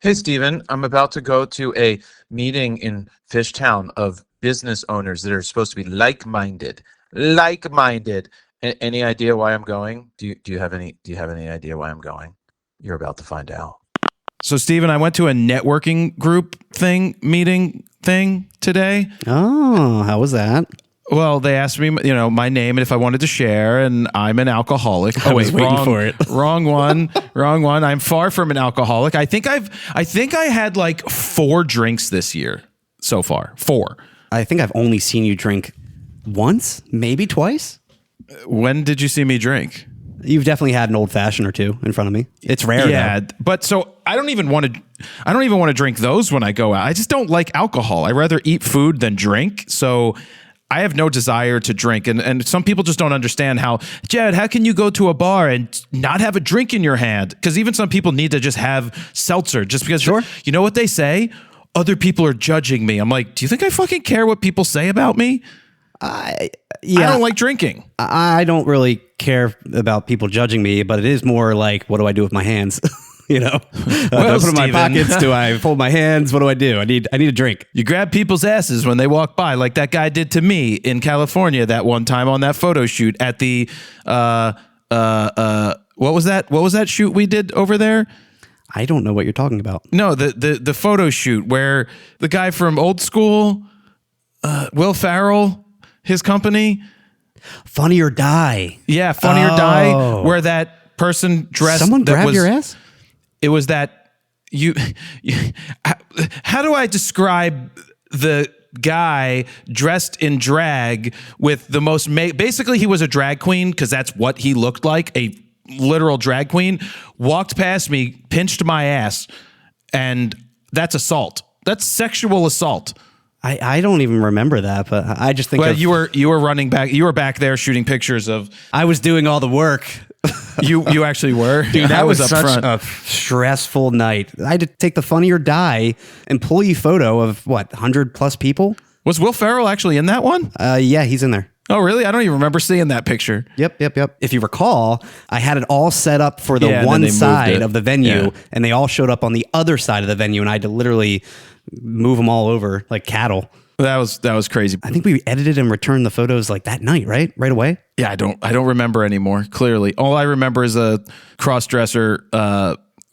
Hey, Steven, I'm about to go to a meeting in Fishtown of business owners that are supposed to be like-minded. Like-minded. Any idea why I'm going? Do you have any idea why I'm going? You're about to find out. So, Steven, I went to a networking group meeting thing today. Oh, how was that? Well, they asked me, my name and if I wanted to share, and I'm an alcoholic. I was waiting for it. Wrong one. I'm far from an alcoholic. I think I had like 4 drinks this year so far. 4. I think I've only seen you drink once, maybe twice. When did you see me drink? You've definitely had an old fashioned or two in front of me. It's rare. Yeah, though. but so I don't even want to drink those when I go out. I just don't like alcohol. I rather eat food than drink. So I have no desire to drink. And some people just don't understand how, Jared, how can you go to a bar and not have a drink in your hand? Because even some people need to just have seltzer just because, Sure. You know what they say? Other people are judging me. I'm like, do you think I fucking care what people say about me? Yeah, I don't like drinking. I don't really care about people judging me, but it is more like, what do I do with my hands? Do I put them in my pockets? Do I fold my hands? What do I do? I need a drink. You grab people's asses when they walk by, like that guy did to me in California that one time on that photo shoot at the what was that? What was that shoot we did over there? I don't know what you're talking about. No, the photo shoot where the guy from Old School, Will Ferrell, his company, Funny or Die. yeah, Funny or Die, where that person dressed. Someone that grabbed was, your ass? It was that you how do I describe the guy dressed in drag with the most basically he was a drag queen because that's what he looked like, a literal drag queen, walked past me, pinched my ass, and that's assault. That's sexual assault. I don't even remember that, but I just think Well, you were running back. You were back there shooting pictures of. I was doing all the work. You actually were. Dude, that I was up such front. a stressful night. I had to take the Funny or Die employee photo of 100 plus people. Was Will Ferrell actually in that one? Yeah, he's in there. Oh, really? I don't even remember seeing that picture. Yep. If you recall, I had it all set up for the Yeah, and then one they moved side it. of the venue, Yeah. and they all showed up on the other side of the venue, and I had to literally move them all over like cattle. That was crazy. I think we edited and returned the photos like that night, right away. Yeah, I don't remember anymore. Clearly, all I remember is a cross-dresser.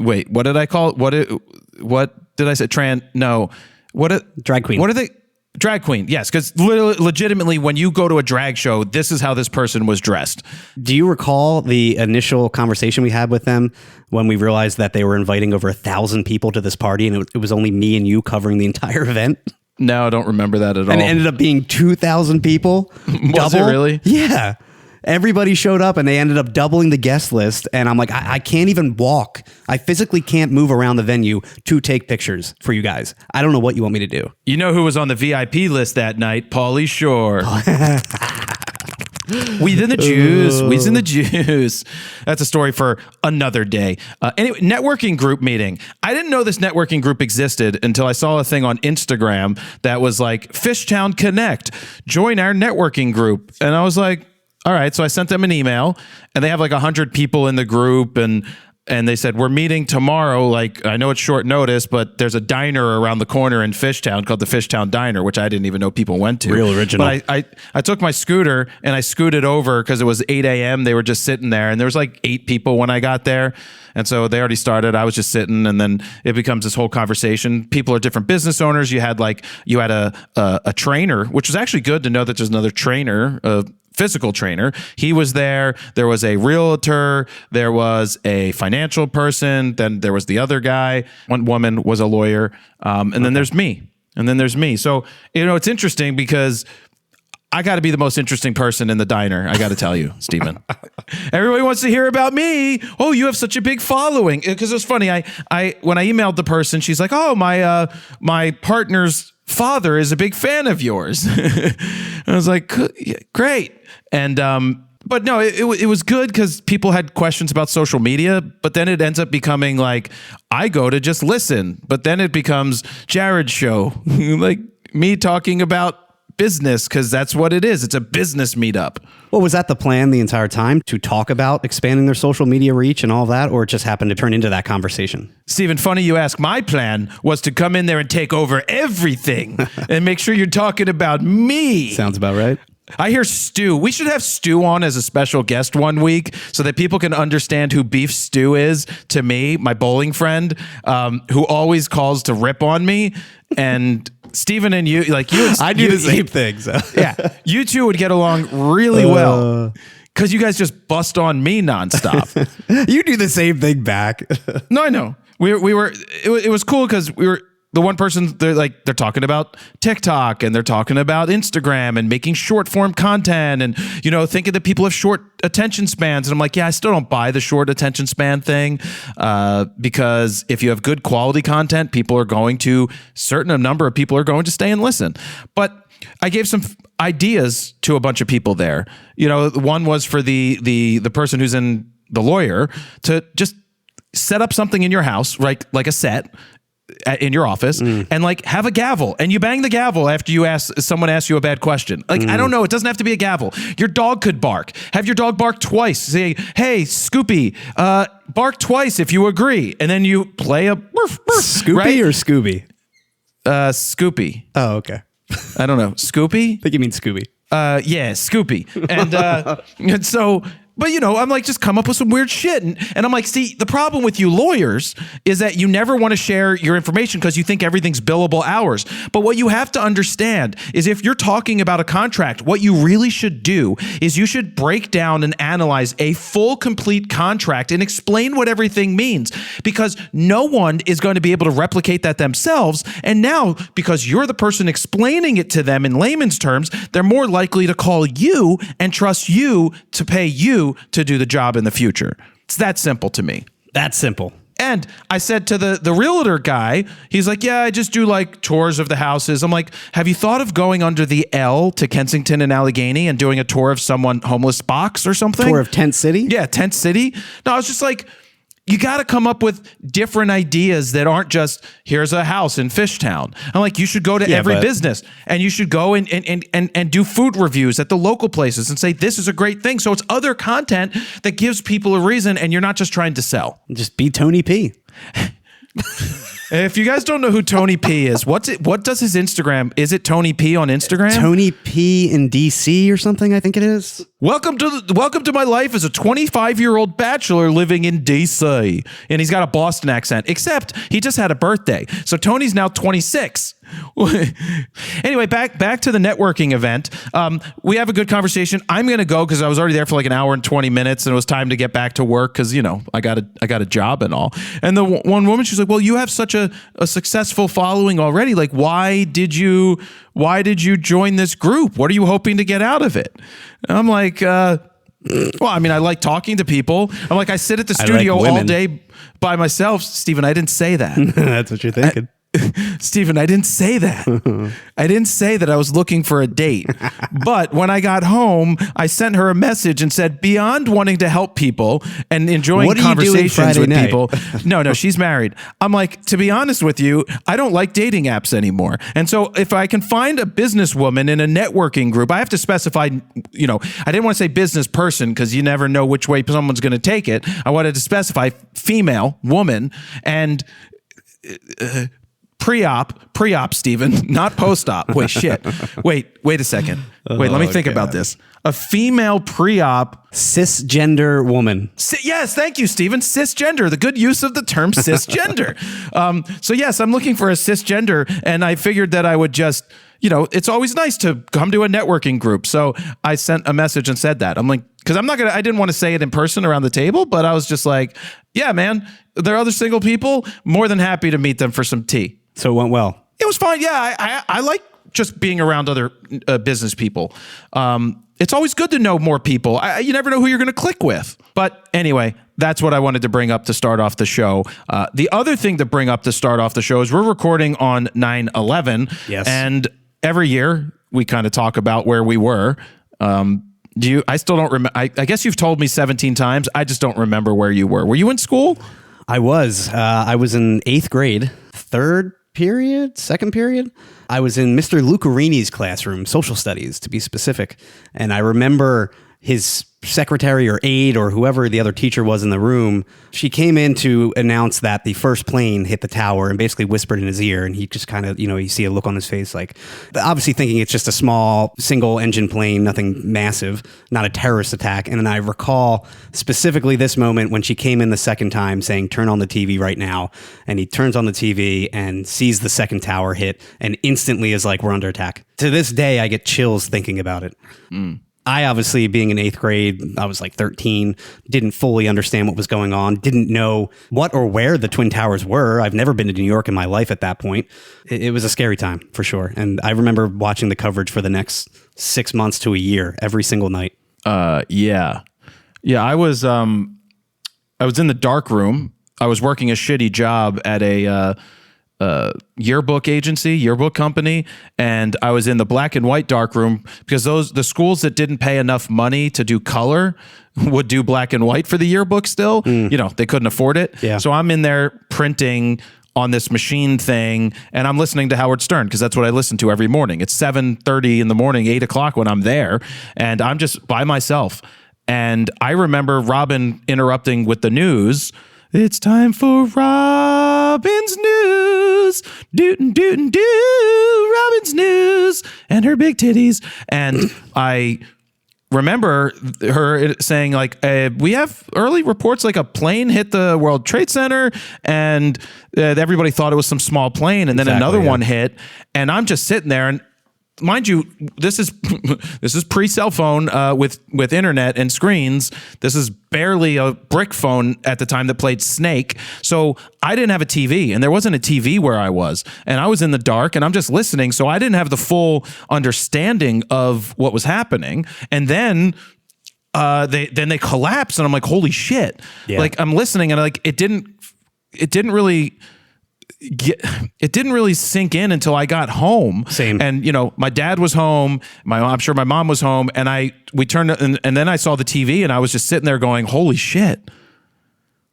Wait, what did I call it? What did I say? Drag queen. What are they? Drag queen. Yes, because legitimately, when you go to a drag show, this is how this person was dressed. Do you recall the initial conversation we had with them when we realized that they were inviting over 1,000 people to this party, and it was only me and you covering the entire event? No, I don't remember that at all. And it ended up being 2,000 people. Was it really? Yeah. Everybody showed up and they ended up doubling the guest list. And I'm like, I can't even walk. I physically can't move around the venue to take pictures for you guys. I don't know what you want me to do. You know who was on the VIP list that night? Pauly Shore. We's in the juice. That's a story for another day. Anyway, networking group meeting. I didn't know this networking group existed until I saw a thing on Instagram that was like, Fishtown Connect, join our networking group. And I was like, all right. So I sent them an email and they have like 100 people in the group and they said, we're meeting tomorrow. Like, I know it's short notice, but there's a diner around the corner in Fishtown called the Fishtown Diner, which I didn't even know people went to. Real original. But I took my scooter and I scooted over because it was 8 a.m. They were just sitting there and there was like 8 people when I got there. And so they already started. I was just sitting and then it becomes this whole conversation. People are different business owners. You had a trainer, which was actually good to know that there's another trainer, physical trainer. He was there. There was a realtor. There was a financial person. Then there was the other guy. One woman was a lawyer. And then there's me. So, it's interesting because I got to be the most interesting person in the diner. I got to tell you, Stephen. Everybody wants to hear about me. Oh, you have such a big following. Because it was funny. I when I emailed the person, she's like, oh, my partner's father is a big fan of yours. I was like, great. And but no, it was good because people had questions about social media, but then it ends up becoming like I go to just listen, but then it becomes Jared's show, like me talking about business because that's what it is. It's a business meetup. Well, was that the plan the entire time, to talk about expanding their social media reach and all that, or it just happened to turn into that conversation? Stephen, funny you ask. My plan was to come in there and take over everything and make sure you're talking about me. Sounds about right. I hear Stu. We should have Stu on as a special guest one week so that people can understand who Beef Stew is to me, my bowling friend, who always calls to rip on me. And Stephen and you, like you, I do the same thing. So. Yeah, you two would get along really well because you guys just bust on me nonstop. You do the same thing back. No, I know. It was cool because we were. The one person, they're talking about TikTok and they're talking about Instagram and making short form content and, thinking that people have short attention spans. And I'm like, yeah, I still don't buy the short attention span thing because if you have good quality content, certain number of people are going to stay and listen. But I gave some ideas to a bunch of people there. One was for the person who's in the lawyer to just set up something in your house, right? Like a set in your office and have a gavel and you bang the gavel after someone asks you a bad question. I don't know. It doesn't have to be a gavel. Your dog could bark. Have your dog bark twice. Say, hey, Scoopy, bark twice if you agree. And then you play a burf, burf, Scoopy right? or Scooby? Scoopy. Oh, okay. I don't know. Scoopy? I think you mean Scooby. Yeah, Scoopy. And so... But, I'm like, just come up with some weird shit. And I'm like, see, the problem with you lawyers is that you never want to share your information because you think everything's billable hours. But what you have to understand is if you're talking about a contract, what you really should do is you should break down and analyze a full, complete contract and explain what everything means because no one is going to be able to replicate that themselves. And now, because you're the person explaining it to them in layman's terms, they're more likely to call you and trust you to pay you to do the job in the future. It's that simple to me. That's simple. And I said to the realtor guy, he's like, yeah, I just do tours of the houses. I'm like, have you thought of going under the L to Kensington and Allegheny and doing a tour of someone homeless box or something? Tour of Tent City? Yeah, Tent City. No, I was just like, you got to come up with different ideas that aren't just here's a house in Fishtown. I'm like, you should go to every business and you should go and do food reviews at the local places and say, this is a great thing. So it's other content that gives people a reason and you're not just trying to sell. Just be Tony P. If you guys don't know who Tony P is, what does his Instagram? Is it Tony P on Instagram? Tony P in DC or something, I think it is. Welcome to my life as a 25-year-old bachelor living in DC. And he's got a Boston accent, except he just had a birthday. So Tony's now 26. Anyway, back to the networking event. We have a good conversation. I'm going to go because I was already there for an hour and 20 minutes and it was time to get back to work because, I got a job and all. And the one woman, she's like, well, you have such a successful following already. Why did you join this group? What are you hoping to get out of it? And I'm like, well, I mean, I like talking to people. I'm like, I sit at the studio all day by myself. Stephen, I didn't say that. That's what you're thinking. Stephen, I didn't say that. I didn't say that I was looking for a date. But when I got home, I sent her a message and said, beyond wanting to help people and enjoying conversations with people. No, she's married. I'm like, to be honest with you, I don't like dating apps anymore. And so if I can find a businesswoman in a networking group, I have to specify, I didn't want to say business person because you never know which way someone's going to take it. I wanted to specify female, woman, and pre-op, Stephen, not post-op. Wait, shit. Wait a second. Wait, let me think about this. A female pre-op. Cisgender woman. Yes, thank you, Stephen. Cisgender, the good use of the term cisgender. So yes, I'm looking for a cisgender, and I figured that I would just, it's always nice to come to a networking group. So I sent a message and said that. I'm like, because I didn't want to say it in person around the table, but I was just like, yeah, man, there are other single people, more than happy to meet them for some tea. So it went well. It was fine. Yeah, I like just being around other business people. It's always good to know more people. You never know who you're going to click with. But anyway, that's what I wanted to bring up to start off the show. The other thing to bring up to start off the show is we're recording on 9/11. Yes. And every year we kind of talk about where we were. I still don't remember. I guess you've told me 17 times. I just don't remember where you were. Were you in school? I was in 8th grade, third period, second period. I was in Mr. Lucarini's classroom, social studies to be specific. And I remember his secretary or aide or whoever the other teacher was in the room, she came in to announce that the first plane hit the tower and basically whispered in his ear. And he just kind of, you see a look on his face, like obviously thinking it's just a small single engine plane, nothing massive, not a terrorist attack. And then I recall specifically this moment when she came in the second time saying, turn on the TV right now. And he turns on the TV and sees the second tower hit and instantly is like, we're under attack. To this day, I get chills thinking about it. I obviously, being in 8th grade, I was like 13, didn't fully understand what was going on, didn't know what or where the Twin Towers were. I've never been to New York in my life at that point. It was a scary time, for sure. And I remember watching the coverage for the next 6 months to a year, every single night. Yeah, I was in the dark room. I was working a shitty job at a yearbook company, and I was in the black and white dark room because the schools that didn't pay enough money to do color would do black and white for the yearbook still. They couldn't afford it. Yeah. So I'm in there printing on this machine thing, and I'm listening to Howard Stern because that's what I listen to every morning. It's 7:30 in the morning, 8 o'clock when I'm there, and I'm just by myself. And I remember Robin interrupting with the news. It's time for Robin's News. Dootin' dootin' doo. Robin's News. And her big titties. And I remember her saying, like, we have early reports like a plane hit the World Trade Center, and everybody thought it was some small plane. And then another one hit. And I'm just sitting there, and mind you, this is pre-cell phone with internet and screens. This is barely a brick phone at the time that played Snake. So I didn't have a TV, and there wasn't a TV where I was. And I was in the dark, and I'm just listening. So I didn't have the full understanding of what was happening. And then they collapse, and I'm like, holy shit. Yeah. Like, I'm listening, and it didn't really sink in until I got home. Same. And my dad was home. I'm sure my mom was home, and we turned, and then I saw the TV, and I was just sitting there going, holy shit.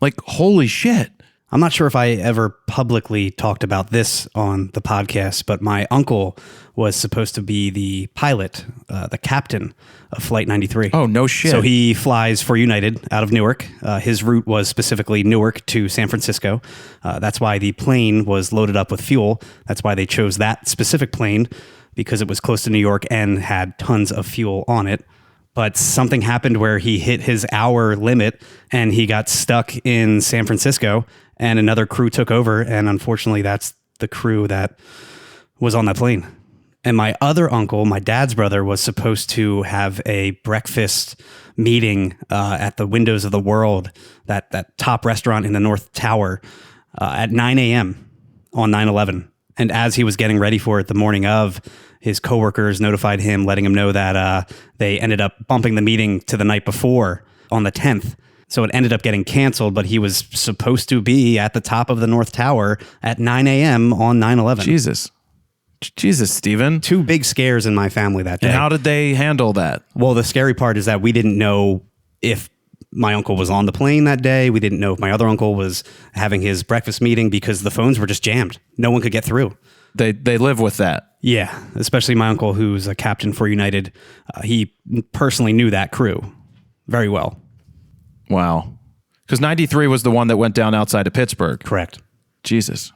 Like, holy shit. I'm not sure if I ever publicly talked about this on the podcast, but my uncle was supposed to be the pilot, the captain of Flight 93. Oh, no shit. So he flies for United out of Newark. His route was specifically Newark to San Francisco. That's why the plane was loaded up with fuel. That's why they chose that specific plane, because it was close to New York and had tons of fuel on it. But something happened where he hit his hour limit and he got stuck in San Francisco, and another crew took over. And unfortunately, that's the crew that was on that plane. And my other uncle, my dad's brother, was supposed to have a breakfast meeting at the Windows of the World, that top restaurant in the North Tower, at 9 a.m. on 9/11. And as he was getting ready for it the morning of, his coworkers notified him, letting him know that they ended up bumping the meeting to the night before on the 10th. So it ended up getting canceled, but he was supposed to be at the top of the North Tower at 9 a.m. on 9/11. Jesus, Stephen. 2 big scares in my family that day. And how did they handle that? Well, the scary part is that we didn't know if my uncle was on the plane that day. We didn't know if my other uncle was having his breakfast meeting because the phones were just jammed. No one could get through. They live with that. Yeah, especially my uncle, who's a captain for United. He personally knew that crew very well. Wow. Because 93 was the one that went down outside of Pittsburgh. Correct. Jesus.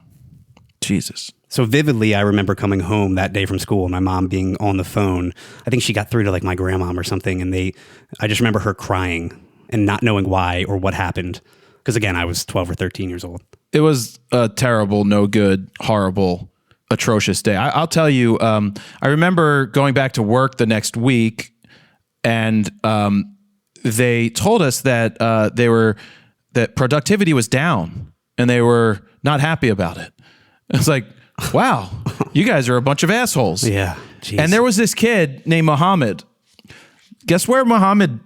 So vividly, I remember coming home that day from school and my mom being on the phone. I think she got through to like my grandmom or something. And I just remember her crying and not knowing why or what happened. Because again, I was 12 or 13 years old. It was a terrible, no good, horrible, atrocious day. I'll tell you, I remember going back to work the next week, and they told us that that productivity was down, and they were not happy about it. It's like, wow, you guys are a bunch of assholes. Yeah. Geez. And there was this kid named Muhammad. Guess where Muhammad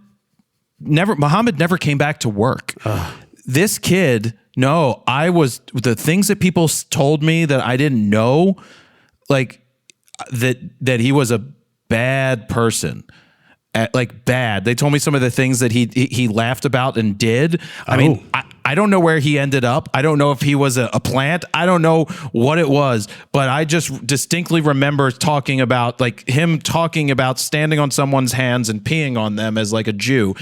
never came back to work. This kid, the things that people told me that I didn't know, like that he was a bad person. Like bad. They told me some of the things that he laughed about and did. I mean, I don't know where he ended up. I don't know if he was a plant. I don't know what it was, but I just distinctly remember talking about him talking about standing on someone's hands and peeing on them as like a Jew.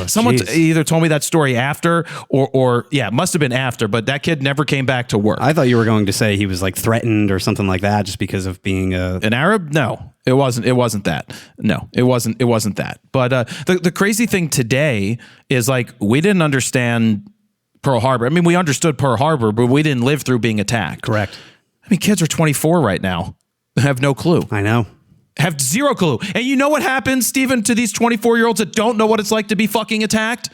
Someone either told me that story after or it must have been after, but that kid never came back to work. I thought you were going to say he was like threatened or something like that just because of being an Arab. No, it wasn't that. No, it wasn't that. But the crazy thing today is we didn't understand Pearl Harbor. I mean, we understood Pearl Harbor, but we didn't live through being attacked. Correct. I mean, kids are 24 right now. Have no clue. I know. Have zero clue. And you know what happens, Stephen, to these 24-year-olds that don't know what it's like to be fucking attacked?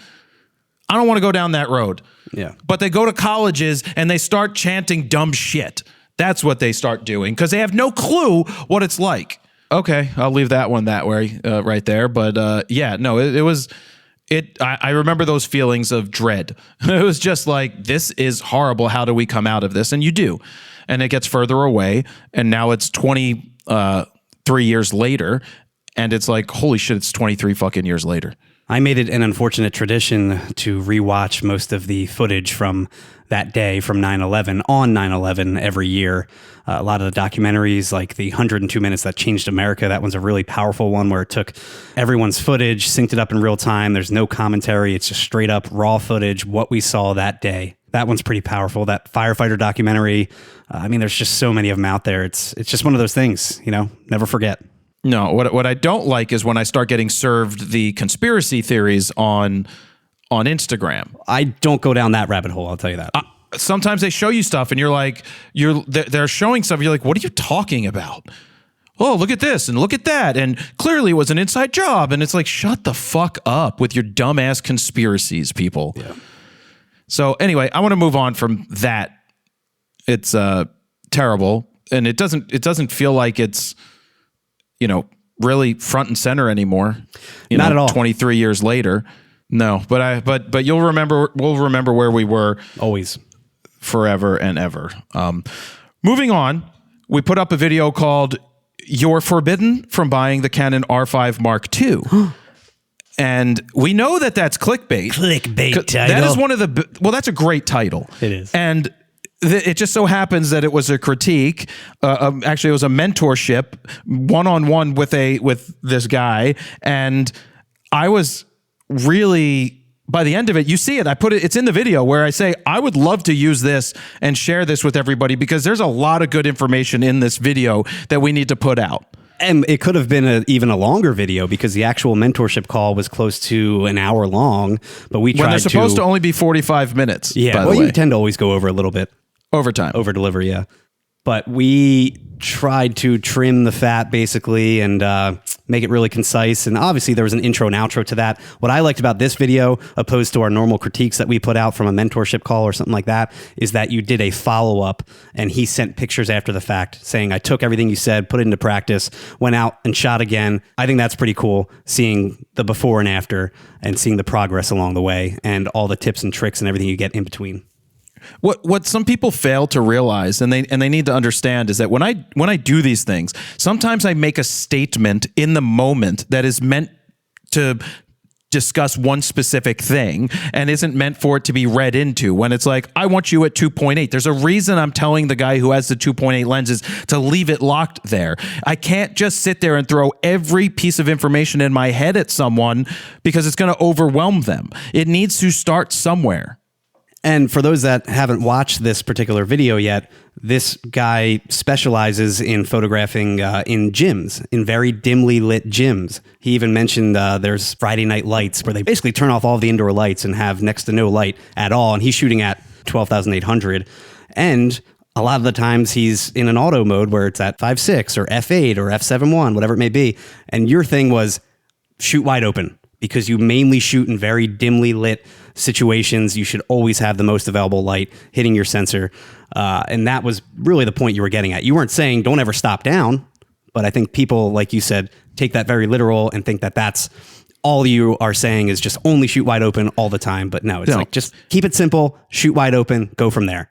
I don't want to go down that road. Yeah. But they go to colleges and they start chanting dumb shit. That's what they start doing because they have no clue what it's like. Okay, I'll leave that one that way right there. But I remember those feelings of dread. It was just like, this is horrible. How do we come out of this? And you do. And it gets further away. And now it's 23 years later. And it's like, holy shit, it's 23 fucking years later. I made it an unfortunate tradition to rewatch most of the footage from that day, from 9/11, on 9/11 every year. A lot of the documentaries, like the 102 Minutes That Changed America, that one's a really powerful one where it took everyone's footage, synced it up in real time. There's no commentary. It's just straight up raw footage, what we saw that day. That one's pretty powerful. That firefighter documentary, there's just so many of them out there. It's just one of those things, never forget. No, what I don't like is when I start getting served the conspiracy theories on Instagram. I don't go down that rabbit hole, I'll tell you that. Sometimes they show you stuff and they're showing stuff. You're like, what are you talking about? Oh, look at this and look at that. And clearly it was an inside job. And it's like, shut the fuck up with your dumbass conspiracies, people. Yeah. So anyway, I want to move on from that. It's terrible. And it doesn't feel like it's, really front and center anymore. Not at all. 23 years later. No, but we'll remember where we were always, forever and ever. Moving on, we put up a video called "You're Forbidden from Buying the Canon R5 Mark II." And we know that that's clickbait. Clickbait title. That is one of the, that's a great title. It is. And it just so happens that it was a critique. Actually, it was a mentorship one-on-one with this guy. And I was really, by the end of it, you see it. It's in the video where I say, I would love to use this and share this with everybody because there's a lot of good information in this video that we need to put out. And it could have been even a longer video because the actual mentorship call was close to an hour long. But we tried to... When they're supposed to only be 45 minutes. Yeah, by the way. You tend to always go over a little bit. Overtime. Over deliver, yeah. But we tried to trim the fat basically and make it really concise. And obviously there was an intro and outro to that. What I liked about this video, opposed to our normal critiques that we put out from a mentorship call or something like that, is that you did a follow-up and he sent pictures after the fact saying, I took everything you said, put it into practice, went out and shot again. I think that's pretty cool, seeing the before and after and seeing the progress along the way and all the tips and tricks and everything you get in between. What some people fail to realize, and they need to understand, is that when I do these things, sometimes I make a statement in the moment that is meant to discuss one specific thing and isn't meant for it to be read into. When it's like, I want you at 2.8. There's a reason I'm telling the guy who has the 2.8 lenses to leave it locked there. I can't just sit there and throw every piece of information in my head at someone because it's going to overwhelm them. It needs to start somewhere. And for those that haven't watched this particular video yet, this guy specializes in photographing in gyms, in very dimly lit gyms. He even mentioned there's Friday night lights where they basically turn off all the indoor lights and have next to no light at all. And he's shooting at 12,800. And a lot of the times he's in an auto mode where it's at 5.6 or f8 or f7.1, whatever it may be. And your thing was shoot wide open because you mainly shoot in very dimly lit situations. You should always have the most available light hitting your sensor. And that was really the point you were getting at. You weren't saying don't ever stop down, but I think people, like you said, take that very literal and think that that's all you are saying is just only shoot wide open all the time. But no, it's like just keep it simple, shoot wide open, go from there.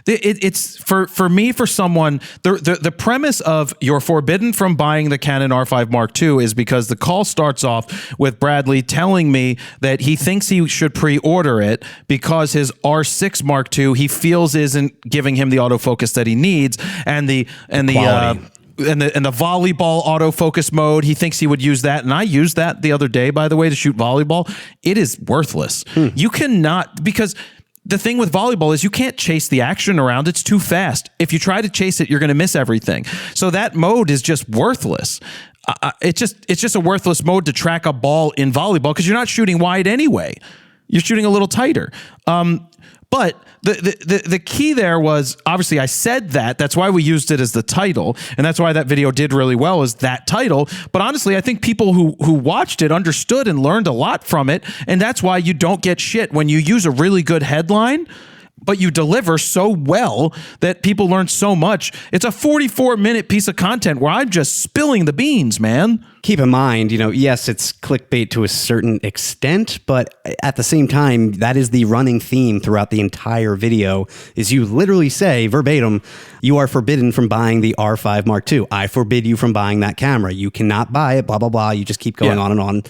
It's for me, for someone, the premise of you're forbidden from buying the Canon R5 Mark II is because the call starts off with Bradley telling me that he thinks he should pre-order it because his R6 Mark II he feels isn't giving him the autofocus that he needs, and the volleyball autofocus mode, he thinks he would use that. And I used that the other day, by the way, to shoot volleyball. It is worthless. You cannot, because the thing with volleyball is you can't chase the action around. It's too fast. If you try to chase it, you're going to miss everything. So that mode is just worthless. It's just a worthless mode to track a ball in volleyball because you're not shooting wide anyway. You're shooting a little tighter. But the key there was, obviously I said that. That's why we used it as the title. And that's why that video did really well, is that title. But honestly, I think people who watched it understood and learned a lot from it. And that's why you don't get shit when you use a really good headline, but you deliver so well that people learn so much. It's a 44-minute piece of content where I'm just spilling the beans, man. Keep in mind, yes, it's clickbait to a certain extent, but at the same time, that is the running theme throughout the entire video, is you literally say verbatim, you are forbidden from buying the R5 Mark II. I forbid you from buying that camera. You cannot buy it, blah, blah, blah. You just keep going on and on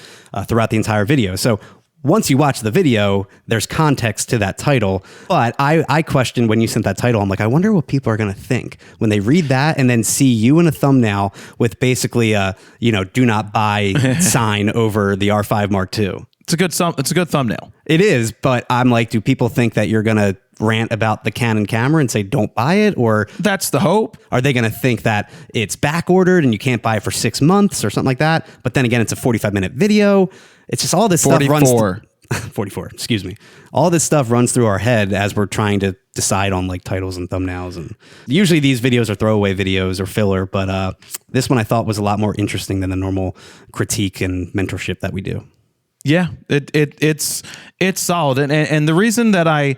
throughout the entire video. So once you watch the video, there's context to that title. But I question when you sent that title, I'm like, I wonder what people are going to think when they read that and then see you in a thumbnail with basically a, do not buy sign over the R5 Mark II. It's a good thumbnail. It is, but I'm like, do people think that you're going to rant about the Canon camera and say don't buy it? Or that's the hope. Are they going to think that it's back ordered and you can't buy it for 6 months or something like that? But then again, it's a 45-minute video. It's just all this 44. stuff runs 44, excuse me. All this stuff runs through our head as we're trying to decide on like titles and thumbnails. And usually these videos are throwaway videos or filler, but this one I thought was a lot more interesting than the normal critique and mentorship that we do. Yeah, it's solid. And the reason that I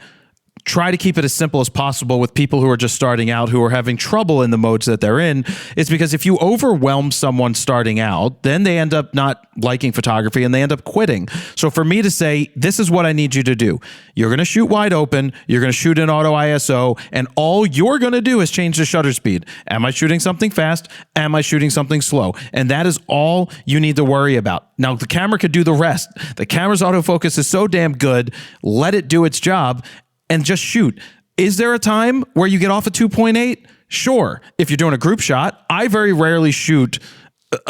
try to keep it as simple as possible with people who are just starting out, who are having trouble in the modes that they're in, is because if you overwhelm someone starting out, then they end up not liking photography and they end up quitting. So for me to say, this is what I need you to do. You're going to shoot wide open. You're going to shoot in auto ISO. And all you're going to do is change the shutter speed. Am I shooting something fast? Am I shooting something slow? And that is all you need to worry about. Now, the camera could do the rest. The camera's autofocus is so damn good. Let it do its job and just shoot. Is there a time where you get off at 2.8? Sure. If you're doing a group shot, I very rarely shoot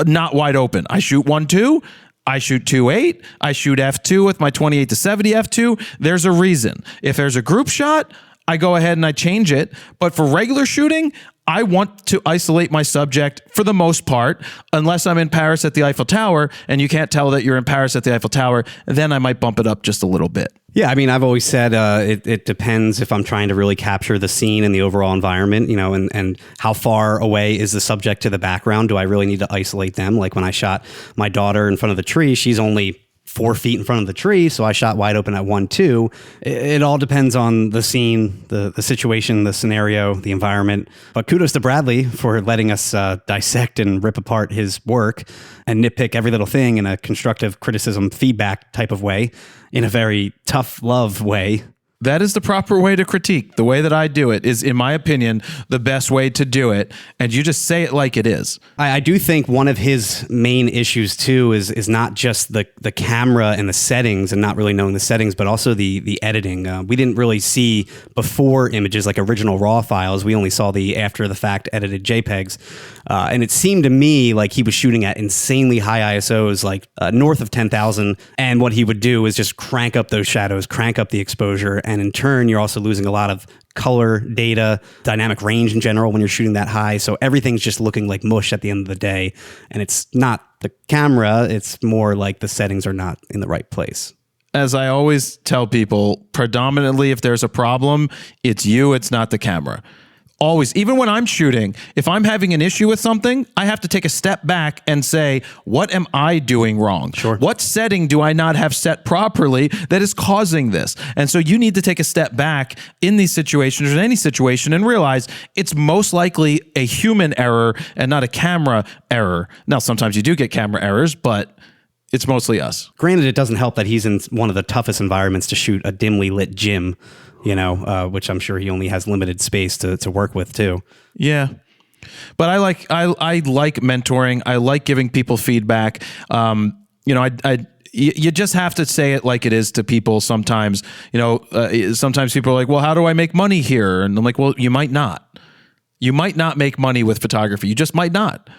not wide open. I shoot 1.2. I shoot 2.8. I shoot f2 with my 28 to 70 f2. There's a reason. If there's a group shot, I go ahead and I change it. But for regular shooting, I want to isolate my subject for the most part, unless I'm in Paris at the Eiffel Tower and you can't tell that you're in Paris at the Eiffel Tower, then I might bump it up just a little bit. Yeah, I mean, I've always said it depends if I'm trying to really capture the scene and the overall environment, and how far away is the subject to the background? Do I really need to isolate them? Like when I shot my daughter in front of the tree, she's only 4 feet in front of the tree, so I shot wide open at 1.2. It all depends on the scene, the situation, the scenario, the environment. But kudos to Bradley for letting us dissect and rip apart his work and nitpick every little thing in a constructive criticism feedback type of way, in a very tough love way. That is the proper way to critique. The way that I do it is, in my opinion, the best way to do it. And you just say it like it is. I do think one of his main issues too is not just the camera and the settings and not really knowing the settings, but also the editing. We didn't really see before images like original RAW files. We only saw the after the fact edited JPEGs. And it seemed to me like he was shooting at insanely high ISOs, like north of 10,000. And what he would do is just crank up those shadows, crank up the exposure. And in turn, you're also losing a lot of color data, dynamic range in general when you're shooting that high. So everything's just looking like mush at the end of the day. And it's not the camera. It's more like the settings are not in the right place. As I always tell people, predominantly if there's a problem, it's you, it's not the camera. Always, even when I'm shooting, if I'm having an issue with something, I have to take a step back and say, what am I doing wrong? Sure. What setting do I not have set properly that is causing this? And so you need to take a step back in these situations or in any situation and realize it's most likely a human error and not a camera error. Now, sometimes you do get camera errors, but it's mostly us. Granted, it doesn't help that he's in one of the toughest environments to shoot, a dimly lit gym, which I'm sure he only has limited space to work with too. Yeah. But I like mentoring. I like giving people feedback. You just have to say it like it is to people sometimes. Sometimes people are like, well, how do I make money here? And I'm like, well, you might not. You might not make money with photography. You just might not.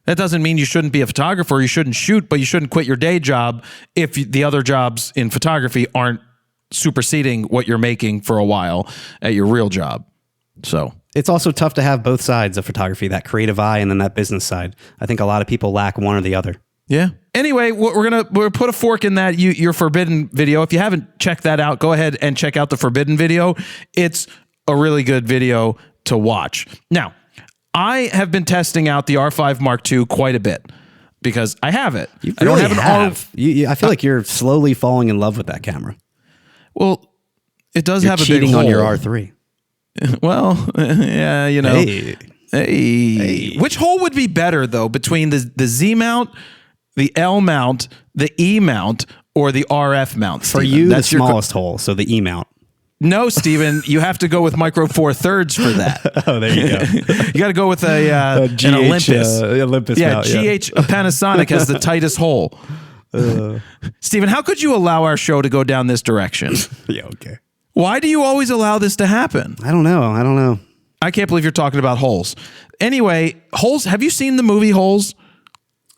That doesn't mean you shouldn't be a photographer, you shouldn't shoot, but you shouldn't quit your day job if the other jobs in photography aren't superseding what you're making for a while at your real job. So it's also tough to have both sides of photography, that creative eye and then that business side. I think a lot of people lack one or the other. Yeah. Anyway, we're gonna put a fork in that your Forbidden video. If you haven't checked that out, go ahead and check out the Forbidden video. It's a really good video to watch. Now, I have been testing out the R5 Mark II quite a bit because I have it. You really have. I feel like you're slowly falling in love with that camera. Well, it does You're have a big cheating hole on your R3. Well, yeah, Hey. Which hole would be better though between the Z mount, the L mount, the E mount, or the RF mount? For Steven? you, that's the smallest hole, so the E mount. No, Steven, you have to go with micro 4/3 for that. Oh, there you go. You got to go with an GH, Olympus. Olympus yeah, mount, GH Panasonic has the tightest hole. Steven, how could you allow our show to go down this direction? Yeah, okay. Why do you always allow this to happen? I don't know. I can't believe you're talking about holes. Anyway, Holes. Have you seen the movie Holes?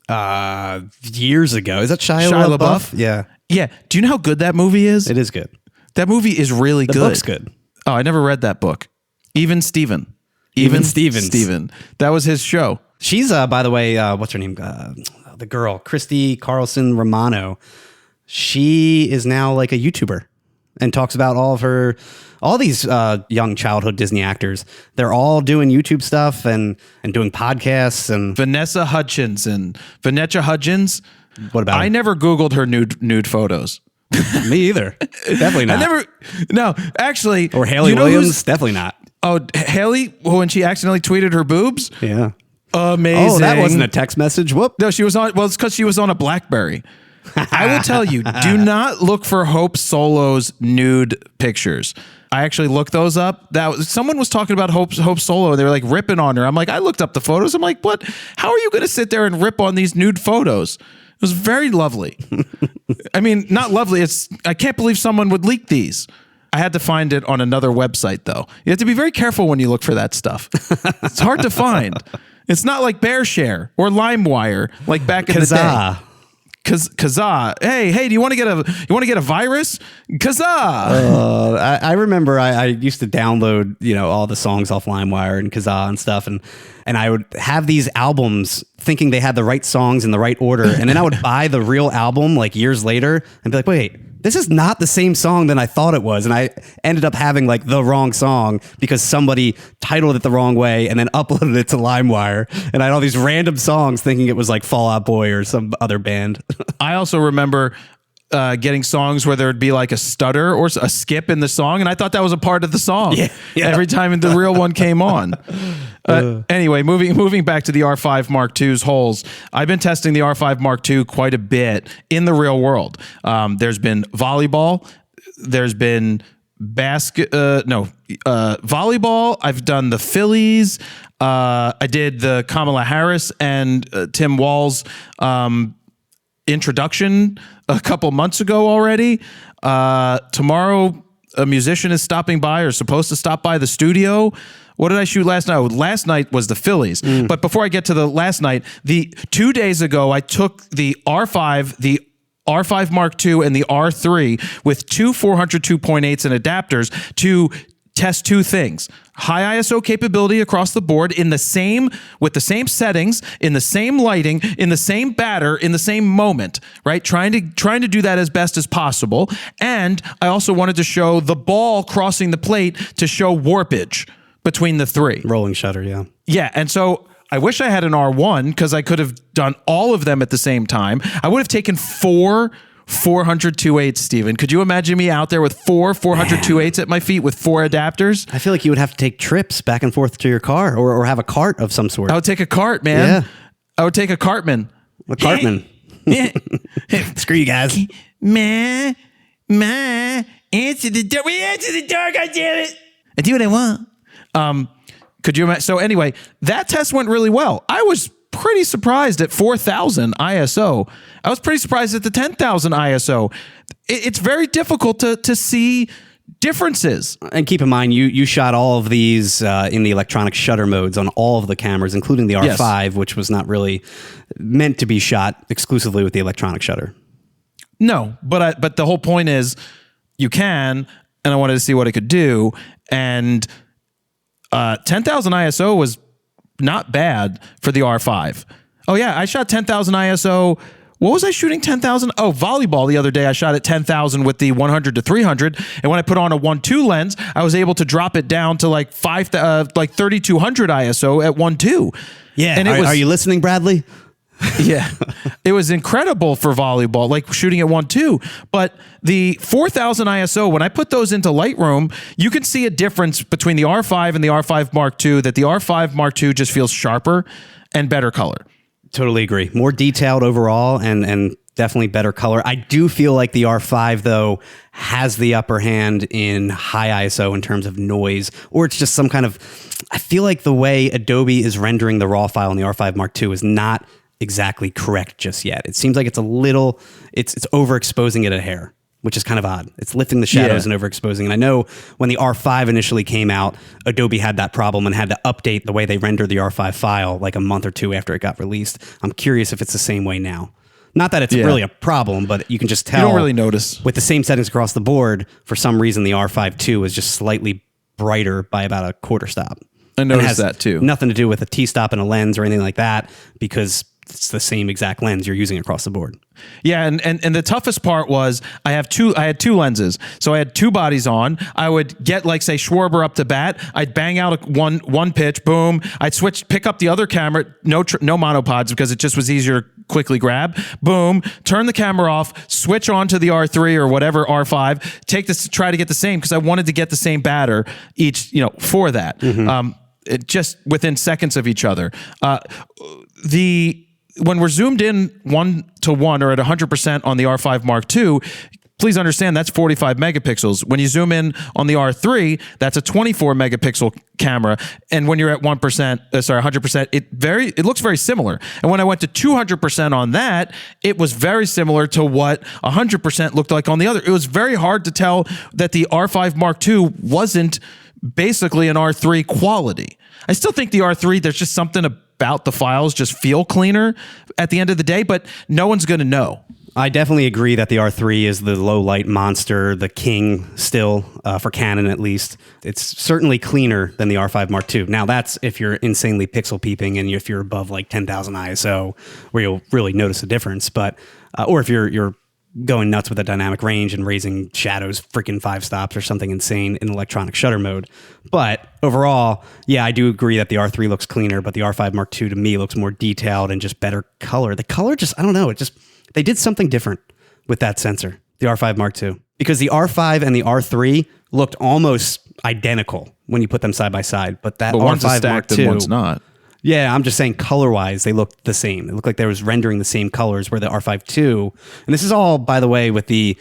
Years ago. Is that Shia LaBeouf? Yeah. Yeah. Do you know how good that movie is? It is good. That movie is really good. The book's good. Oh, I never read that book. Even Stevens. Steven. That was his show. She's, by the way, what's her name? The girl, Christy Carlson Romano. She is now like a YouTuber and talks about all these young childhood Disney actors. They're all doing YouTube stuff and doing podcasts. And Vanessa Hudgens. What about her? I never Googled her nude photos. Me either. Definitely not. No, actually. Or Haley Williams. Definitely not. Oh, Haley, when she accidentally tweeted her boobs? Yeah. Amazing. Oh, that wasn't a text message. Whoop. No, she was on. Well, it's because she was on a BlackBerry. I will tell you, do not look for Hope Solo's nude pictures. I actually looked those up. Someone was talking about Hope Solo. They were like ripping on her. I'm like, I looked up the photos. I'm like, what? How are you going to sit there and rip on these nude photos? It was very lovely. I mean, not lovely. I can't believe someone would leak these. I had to find it on another website, though. You have to be very careful when you look for that stuff. It's hard to find. It's not like BearShare or LimeWire like back in the day. Kazaa. Hey, do you want to get a virus? Kazaa. I remember I used to download, all the songs off LimeWire and Kazaa and stuff, and I would have these albums thinking they had the right songs in the right order, and then I would buy the real album like years later and be like, wait, this is not the same song than I thought it was. And I ended up having like the wrong song because somebody titled it the wrong way and then uploaded it to LimeWire. And I had all these random songs thinking it was like Fall Out Boy or some other band. I also remember getting songs where there would be like a stutter or a skip in the song. And I thought that was a part of the song every time the real one came on. Anyway, moving back to the R5 Mark II's holes. I've been testing the R5 Mark II quite a bit in the real world. There's been volleyball. There's been volleyball. I've done the Phillies. I did the Kamala Harris and Tim Walz introduction a couple months ago already. Tomorrow, a musician is stopping by or supposed to stop by the studio. What did I shoot last night? Last night was the Phillies. But before I get to the last night, 2 days ago, I took the R5, the R5 Mark II, and the R3 with two 400 2.8s and adapters to test two things: high ISO capability across the board with the same settings, in the same lighting, in the same batter, in the same moment, right? Trying to do that as best as possible. And I also wanted to show the ball crossing the plate to show warpage between the three. Rolling shutter, yeah. Yeah, and so I wish I had an R1 because I could have done all of them at the same time. I would have taken 4 400 2.8s, Steven. Could you imagine me out there with 4 400 2.8s at my feet with 4 adapters? I feel like you would have to take trips back and forth to your car or have a cart of some sort. I would take a cart, man. Yeah. I would take a cartman. A cartman. Screw you guys. Ma, answer the door. We answer the door, goddammit. I do what I want. Could you imagine? So anyway, that test went really well. I was pretty surprised at 4,000 ISO. I was pretty surprised at the 10,000 ISO. It's very difficult to see differences. And keep in mind, you shot all of these in the electronic shutter modes on all of the cameras, including the R5, which was not really meant to be shot exclusively with the electronic shutter. No, but the whole point is you can, and I wanted to see what it could do. And 10,000 ISO was not bad for the R5. Oh yeah, I shot 10,000 ISO. What was I shooting 10,000? Oh, volleyball the other day. I shot at 10,000 with the 100 to 300. And when I put on a 1.2 lens, I was able to drop it down to like 3,200 ISO at 1.2. Yeah. And are you listening, Bradley? Yeah, it was incredible for volleyball, like shooting at 1.2. But the 4,000 ISO, when I put those into Lightroom, you can see a difference between the R5 and the R5 Mark II, that the R5 Mark II just feels sharper and better color. Totally agree. More detailed overall and definitely better color. I do feel like the R5, though, has the upper hand in high ISO in terms of noise, or it's just some kind of, I feel like the way Adobe is rendering the RAW file in the R5 Mark II is not exactly correct just yet. It seems like it's a little, it's overexposing it a hair, which is kind of odd. It's lifting the shadows and overexposing. And I know when the R5 initially came out, Adobe had that problem and had to update the way they render the R5 file like a month or two after it got released. I'm curious if it's the same way now. Not that it's really a problem, but you can just tell. You don't really notice. With the same settings across the board, for some reason the R5 II is just slightly brighter by about a quarter stop. I noticed that too. Nothing to do with a T-stop and a lens or anything like that, because it's the same exact lens you're using across the board. Yeah, and the toughest part was I had two lenses. So I had two bodies on. I would get, like, say, Schwarber up to bat. I'd bang out one pitch, boom. I'd pick up the other camera, no monopods, because it just was easier to quickly grab. Boom, turn the camera off, switch on to the R3 or whatever, R5, try to get the same, because I wanted to get the same batter each, for that. It just within seconds of each other. When we're zoomed in 1:1 or at 100% on the R5 Mark II, please understand that's 45 megapixels. When you zoom in on the R3, that's a 24 megapixel camera. And when you're at 100%, it looks very similar. And when I went to 200% on that, it was very similar to what 100% looked like on the other. It was very hard to tell that the R5 Mark II wasn't basically an R3 quality. I still think the R3, there's just something about the files just feel cleaner at the end of the day, but no one's going to know. I definitely agree that the R3 is the low light monster, the king still, for Canon at least. It's certainly cleaner than the R5 Mark II. Now that's if you're insanely pixel peeping and if you're above like 10,000 ISO, where you'll really notice a difference. But or if you're going nuts with a dynamic range and raising shadows freaking 5 stops or something insane in electronic shutter mode. But overall, yeah, I do agree that the R3 looks cleaner, but the R5 Mark II to me looks more detailed and just better color. The color just, I don't know, they did something different with that sensor, the R5 Mark II, because the R5 and the R3 looked almost identical when you put them side by side, but one's R5 stacked Mark II, and one's not. Yeah, I'm just saying color-wise, they looked the same. It looked like they was rendering the same colors, where the R5 II, and this is all, by the way, with the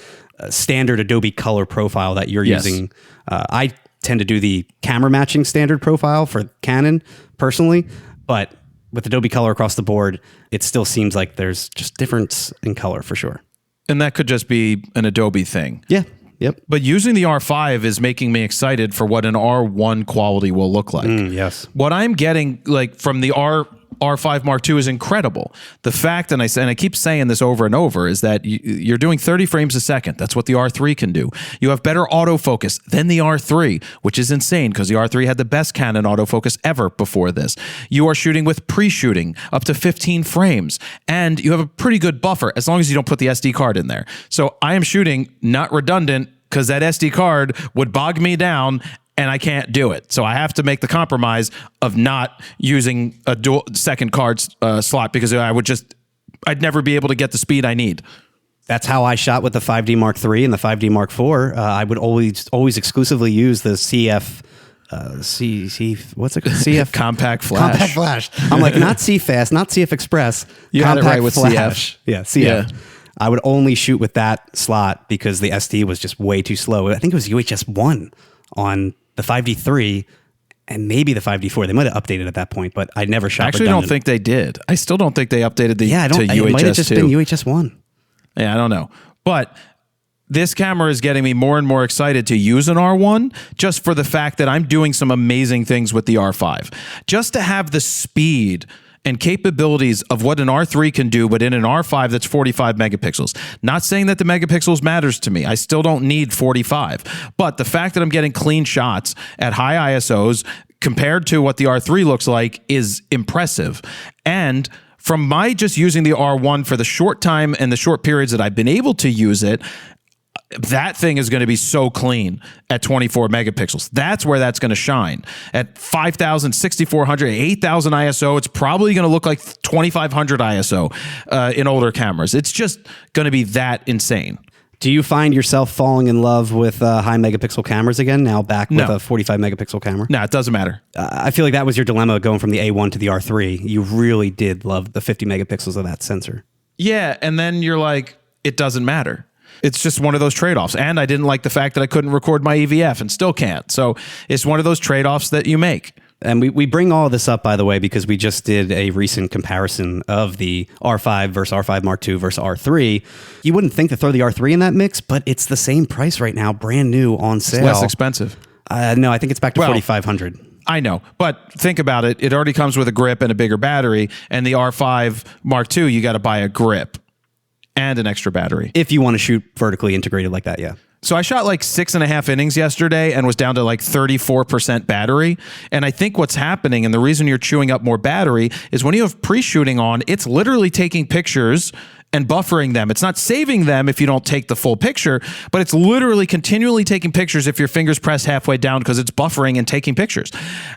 standard Adobe color profile that you're using. I tend to do the camera matching standard profile for Canon personally, but with Adobe color across the board, it still seems like there's just difference in color for sure. And that could just be an Adobe thing. Yeah. Yep. But using the R5 is making me excited for what an R1 quality will look like. Yes. What I'm getting from the R5 Mark II is incredible. The fact, and I keep saying this over and over, is that you're doing 30 frames a second. That's what the R3 can do. You have better autofocus than the R3, which is insane because the R3 had the best Canon autofocus ever before this. You are shooting with pre-shooting up to 15 frames, and you have a pretty good buffer as long as you don't put the SD card in there. So I am shooting not redundant because that SD card would bog me down and I can't do it. So I have to make the compromise of not using a dual second card slot, because I'd never be able to get the speed I need. That's how I shot with the 5D Mark III and the 5D Mark IV. I would always exclusively use the CF what's it called? CF Compact flash. Compact flash. I'm like, not CFast, not CF Express. You had it Compact right with flash. CF. Yeah, CF. Yeah. I would only shoot with that slot because the SD was just way too slow. I think it was UHS 1 on the 5D3 and maybe the 5D4. They might have updated at that point, but I never shot. I actually don't think they did. I still don't think they updated to UHS It might have just 2. been UHS 1. Yeah, I don't know. But this camera is getting me more and more excited to use an R1 just for the fact that I'm doing some amazing things with the R5. Just to have the speed and capabilities of what an R3 can do, but in an R5 that's 45 megapixels. Not saying that the megapixels matters to me. I still don't need 45. But the fact that I'm getting clean shots at high ISOs compared to what the R3 looks like is impressive. And from my just using the R1 for the short time and the short periods that I've been able to use it, that thing is going to be so clean at 24 megapixels. That's where that's going to shine. At 5,000, 6,400, 8,000 ISO, it's probably going to look like 2,500 ISO in older cameras. It's just going to be that insane. Do you find yourself falling in love with high megapixel cameras again, now back with a 45 megapixel camera? No, it doesn't matter. I feel like that was your dilemma going from the A1 to the R3. You really did love the 50 megapixels of that sensor. Yeah, and then you're like, it doesn't matter. It's just one of those trade-offs. And I didn't like the fact that I couldn't record my EVF and still can't. So it's one of those trade-offs that you make. And we bring all of this up, by the way, because we just did a recent comparison of the R5 versus R5 Mark II versus R3. You wouldn't think to throw the R3 in that mix, but it's the same price right now, brand new on sale. It's less expensive. No, I think it's back to 4,500. I know, but think about it. It already comes with a grip and a bigger battery. And the R5 Mark II, you got to buy a grip and an extra battery. If you want to shoot vertically integrated like that, yeah. So I shot like 6.5 innings yesterday and was down to like 34% battery. And I think what's happening, and the reason you're chewing up more battery, is when you have pre-shooting on, it's literally taking pictures and buffering them. It's not saving them if you don't take the full picture, but it's literally continually taking pictures if your fingers press halfway down because it's buffering and taking pictures.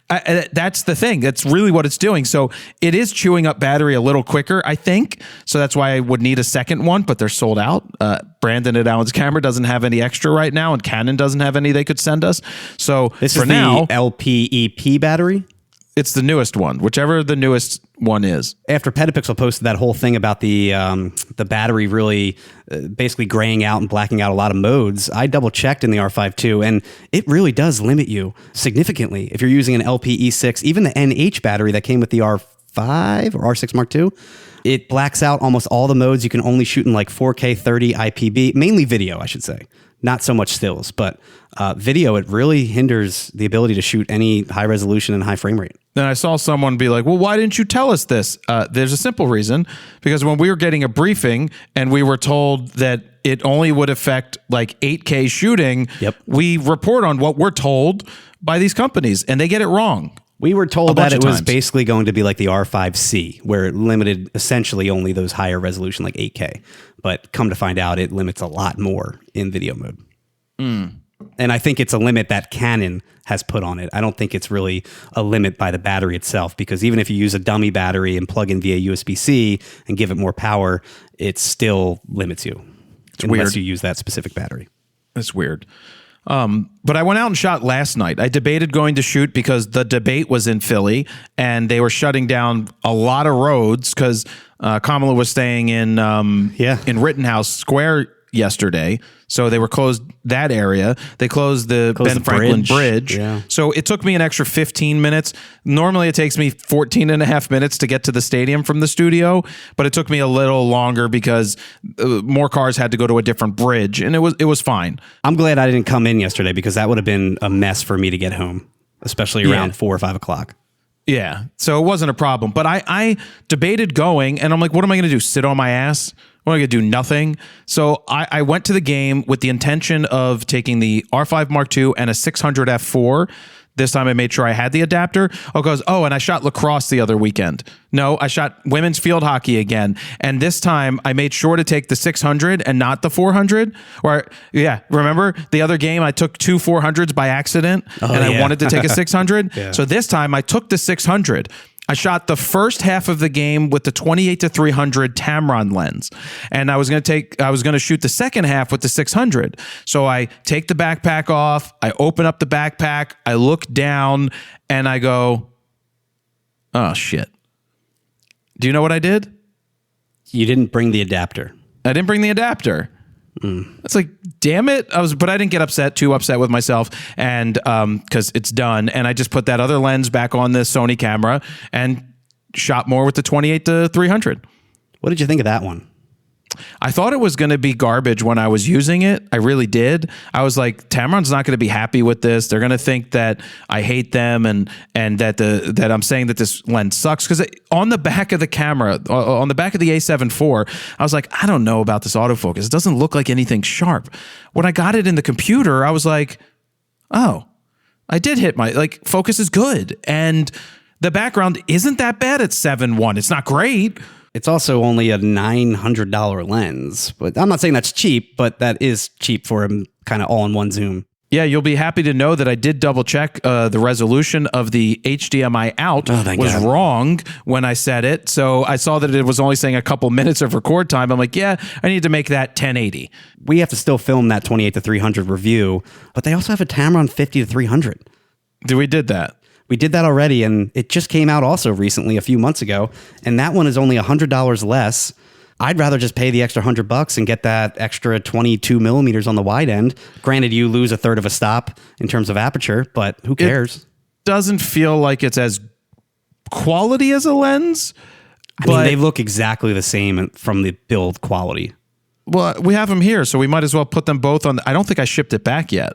That's the thing. That's really what it's doing. So it is chewing up battery a little quicker, I think. So that's why I would need a second one, but they're sold out. Brandon at Allen's Camera doesn't have any extra right now, and Canon doesn't have any they could send us. So this for is now, the LPEP battery? It's the newest one, whichever the newest one is. After Petapixel posted that whole thing about the battery really basically graying out and blacking out a lot of modes, I double checked in the R5 too, and it really does limit you significantly if you're using an LPE6, even the NH battery that came with the R5 or R6 Mark II. It blacks out almost all the modes. You can only shoot in like 4K 30 IPB, mainly video, I should say. Not so much stills, but video, it really hinders the ability to shoot any high resolution and high frame rate. Then I saw someone be like, well, why didn't you tell us this? There's a simple reason, because when we were getting a briefing and we were told that it only would affect like 8K shooting, we report on what we're told by these companies, and they get it wrong. We were told that it was basically going to be like the R5C, where it limited essentially only those higher resolution, like 8K. But come to find out, it limits a lot more in video mode. And I think it's a limit that Canon has put on it. I don't think it's really a limit by the battery itself, because even if you use a dummy battery and plug in via USB-C and give it more power, it still limits you. It's unless you use that specific battery. That's weird. But I went out and shot last night. I debated going to shoot because the debate was in Philly and they were shutting down a lot of roads because Kamala was staying in Rittenhouse Square yesterday. So they were closed that area. They closed the Ben Franklin Bridge. Yeah. So it took me an extra 15 minutes. Normally it takes me 14 and a half minutes to get to the stadium from the studio, but it took me a little longer because more cars had to go to a different bridge, and it was fine. I'm glad I didn't come in yesterday because that would have been a mess for me to get home, especially around 4 or 5 o'clock. Yeah. So it wasn't a problem, but I debated going, and I'm like, what am I going to do? Sit on my ass? What am I going to do? Nothing. So I went to the game with the intention of taking the R5 Mark II and a 600 F4. This time I made sure I had the adapter. And I shot lacrosse the other weekend. No, I shot women's field hockey again. And this time I made sure to take the 600 and not the 400. Remember the other game I took 2 400s by accident I wanted to take a 600. So this time I took the 600 I shot the first half of the game with the 28-300 Tamron lens, and I was going to shoot the second half with the 600. So I take the backpack off, I open up the backpack, I look down, and I go, oh shit. Do you know what I did? You didn't bring the adapter. I didn't bring the adapter. It's like, damn it. But I didn't get too upset with myself, and because it's done. And I just put that other lens back on the Sony camera and shot more with the 28-300. What did you think of that one? I thought it was going to be garbage when I was using it. I really did. I was like, Tamron's not going to be happy with this. They're going to think that I hate them and that I'm saying that this lens sucks. Because on the back of the camera, on the back of the A7 IV, I was like, I don't know about this autofocus. It doesn't look like anything sharp. When I got it in the computer, I was like, oh, I did hit focus is good. And the background isn't that bad at 7.1. It's not great. It's also only a $900 lens, but I'm not saying that's cheap, but that is cheap for a kind of all-in-one zoom. Yeah, you'll be happy to know that I did double check the resolution of the HDMI out was wrong when I set it. So I saw that it was only saying a couple minutes of record time. I'm like, yeah, I need to make that 1080. We have to still film that 28-300 review, but they also have a Tamron 50-300. We did that. We did that already, and it just came out also recently, a few months ago, and that one is only $100 less. I'd rather just pay the extra $100 and get that extra 22 millimeters on the wide end. Granted, you lose a third of a stop in terms of aperture, but who cares? It doesn't feel like it's as quality as a lens. I mean, they look exactly the same from the build quality. Well, we have them here, so we might as well put them both on. I don't think I shipped it back yet.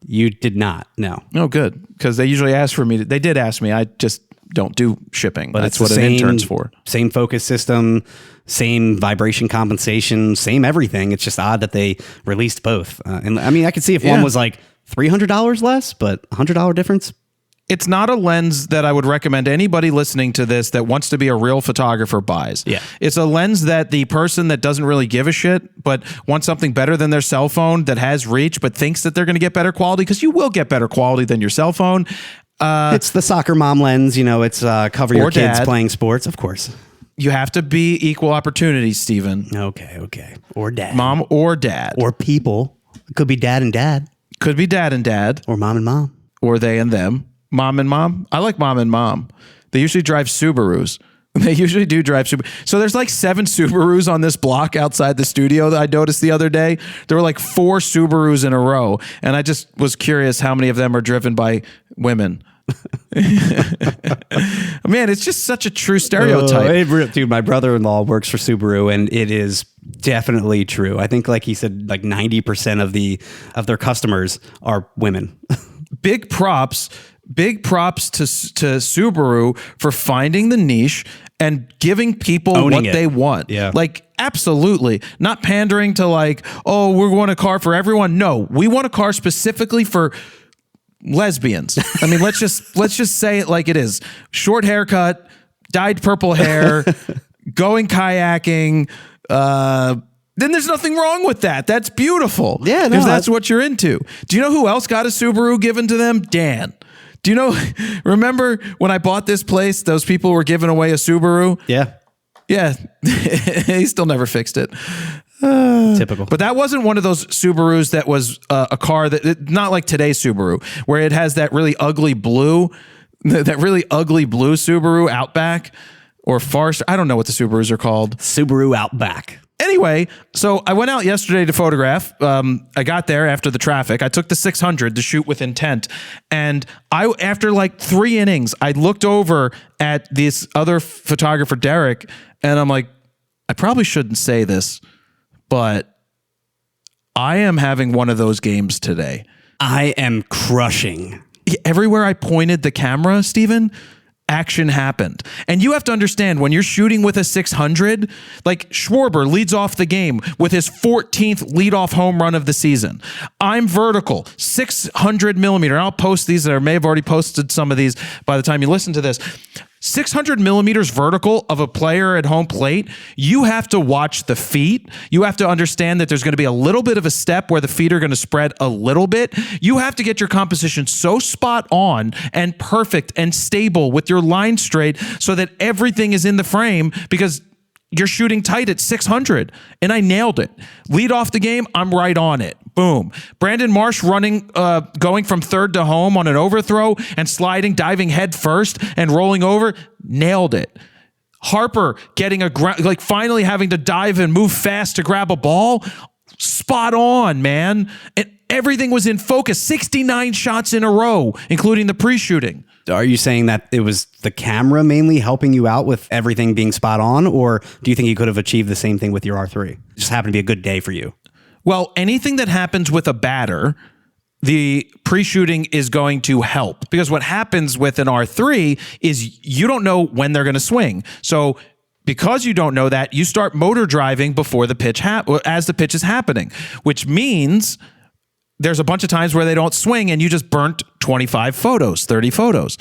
You did not, no. Oh, good, because they usually ask for me. They did ask me. I just don't do shipping. But that's what an intern's for. Same focus system, same vibration compensation, same everything. It's just odd that they released both. And I mean, I could see if one was like $300 less, but $100 difference. It's not a lens that I would recommend anybody listening to this that wants to be a real photographer buys. Yeah. It's a lens that the person that doesn't really give a shit but wants something better than their cell phone that has reach but thinks that they're going to get better quality, because you will get better quality than your cell phone. It's the soccer mom lens. You know, it's cover your kids playing sports, of course. You have to be equal opportunity, Stephen. Okay. Or dad. Mom or dad. Or people. It could be dad and dad. Could be dad and dad. Or mom and mom. Or they and them. Mom and mom. I like mom and mom. They usually drive Subarus. They usually do drive Subaru. So there's like 7 Subarus on this block outside the studio that I noticed the other day. There were like 4 Subarus in a row. And I just was curious how many of them are driven by women. Man, it's just such a true stereotype. Dude, my brother-in-law works for Subaru, and it is definitely true. I think, like he said, like 90% of their customers are women. Big props to Subaru for finding the niche and giving people Owning what they want. Yeah. Like, absolutely. Not pandering to like, oh, we want a car for everyone. No, we want a car specifically for lesbians. I mean, let's just say it like it is. Short haircut, dyed purple hair, going kayaking. Then there's nothing wrong with that. That's beautiful. Yeah, no, because that's what you're into. Do you know who else got a Subaru given to them? Dan. Do you know? Remember when I bought this place? Those people were giving away a Subaru. Yeah. He still never fixed it. Typical. But that wasn't one of those Subarus that was a car that, not like today's Subaru, where it has that really ugly blue Subaru Outback or Forester. I don't know what the Subarus are called. Subaru Outback. Anyway, so I went out yesterday to photograph. I got there after the traffic. I took the 600 to shoot with intent. And after like 3 innings, I looked over at this other photographer, Derek, and I'm like, I probably shouldn't say this, but I am having one of those games today. I am crushing. Everywhere I pointed the camera, Stephen, action happened. And you have to understand, when you're shooting with a 600, like Schwarber leads off the game with his 14th leadoff home run of the season. I'm vertical, 600 millimeter. And I'll post these, or I may have already posted some of these by the time you listen to this. 600 millimeters vertical of a player at home plate, you have to watch the feet. You have to understand that there's going to be a little bit of a step where the feet are going to spread a little bit. You have to get your composition so spot on and perfect and stable with your line straight so that everything is in the frame, because you're shooting tight at 600, and I nailed it. Lead off the game, I'm right on it. Boom. Brandon Marsh going from third to home on an overthrow and sliding, diving head first and rolling over, nailed it. Harper getting finally having to dive and move fast to grab a ball, spot on, man. And everything was in focus. 69 shots in a row, including the pre-shooting. Are you saying that it was the camera mainly helping you out with everything being spot on, or do you think you could have achieved the same thing with your R3? It just happened to be a good day for you. Well, anything that happens with a batter, the pre-shooting is going to help, because what happens with an R3 is you don't know when they're going to swing. So because you don't know that, you start motor driving before the pitch as the pitch is happening, which means there's a bunch of times where they don't swing and you just burnt 25 photos, 30 photos.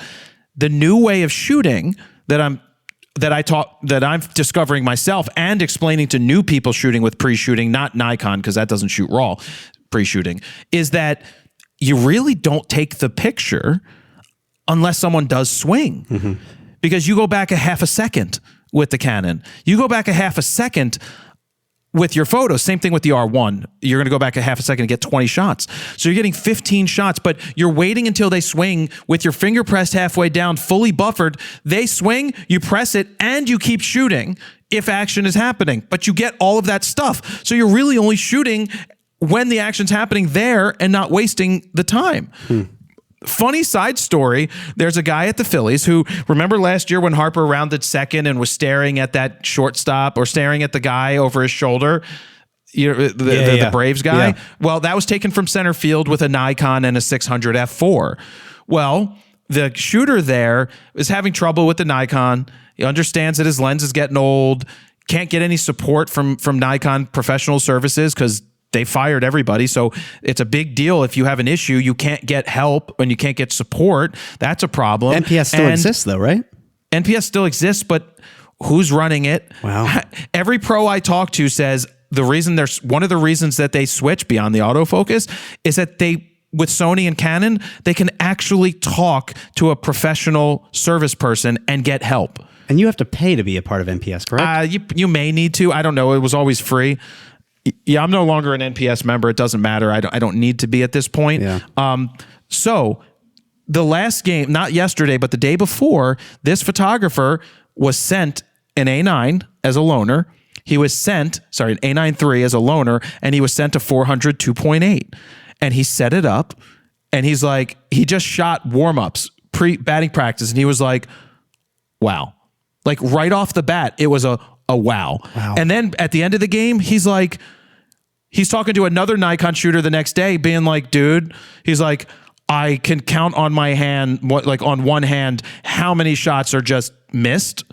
The new way of shooting that I'm discovering myself and explaining to new people shooting with pre-shooting, not Nikon, because that doesn't shoot RAW pre-shooting, is that you really don't take the picture unless someone does swing. Mm-hmm. Because you go back a half a second with the Canon. You go back a half a second with your photos. Same thing with the R1. You're going to go back a half a second and get 20 shots. So you're getting 15 shots, but you're waiting until they swing with your finger pressed halfway down, fully buffered. They swing, you press it, and you keep shooting if action is happening. But you get all of that stuff. So you're really only shooting when the action's happening there and not wasting the time. Funny side story, there's a guy at the Phillies who, remember last year when Harper rounded second and was staring at that shortstop or staring at the guy over his shoulder, the Braves guy? Yeah. Well, that was taken from center field with a Nikon and a 600 f4. Well, the shooter there is having trouble with the Nikon. He understands that his lens is getting old, can't get any support from Nikon professional services because they fired everybody. So it's a big deal. If you have an issue, you can't get help and you can't get support. That's a problem. NPS still exists though, right? NPS still exists, but who's running it? Wow. Every pro I talk to says one of the reasons that they switch beyond the autofocus is that with Sony and Canon, they can actually talk to a professional service person and get help. And you have to pay to be a part of NPS, correct? You may need to. I don't know. It was always free. Yeah, I'm no longer an NPS member. It doesn't matter. I don't need to be at this point. Yeah. So the last game, not yesterday, but the day before, this photographer was sent an A9 as a loaner. He was sent, an A9 III as a loaner, and he was sent a 400 2.8. And he set it up, and he's like, he just shot warm-ups, pre-batting practice, and he was like, wow. Like right off the bat, it was a wow. And then at the end of the game, he's talking to another Nikon shooter the next day being like, dude, he's like, I can count on my hand, on one hand, how many shots are just missed.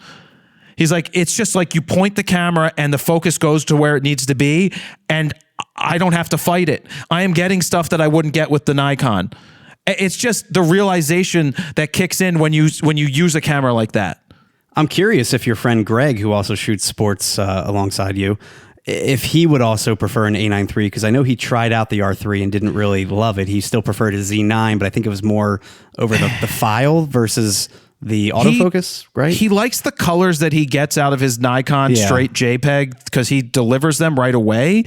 He's like, it's just like you point the camera and the focus goes to where it needs to be. And I don't have to fight it. I am getting stuff that I wouldn't get with the Nikon. It's just the realization that kicks in when you use a camera like that. I'm curious if your friend Greg, who also shoots sports alongside you, if he would also prefer an A9 III, because I know he tried out the R3 and didn't really love it. He still preferred a Z9, but I think it was more over the file versus the autofocus, right? He likes the colors that he gets out of his Nikon straight JPEG because he delivers them right away.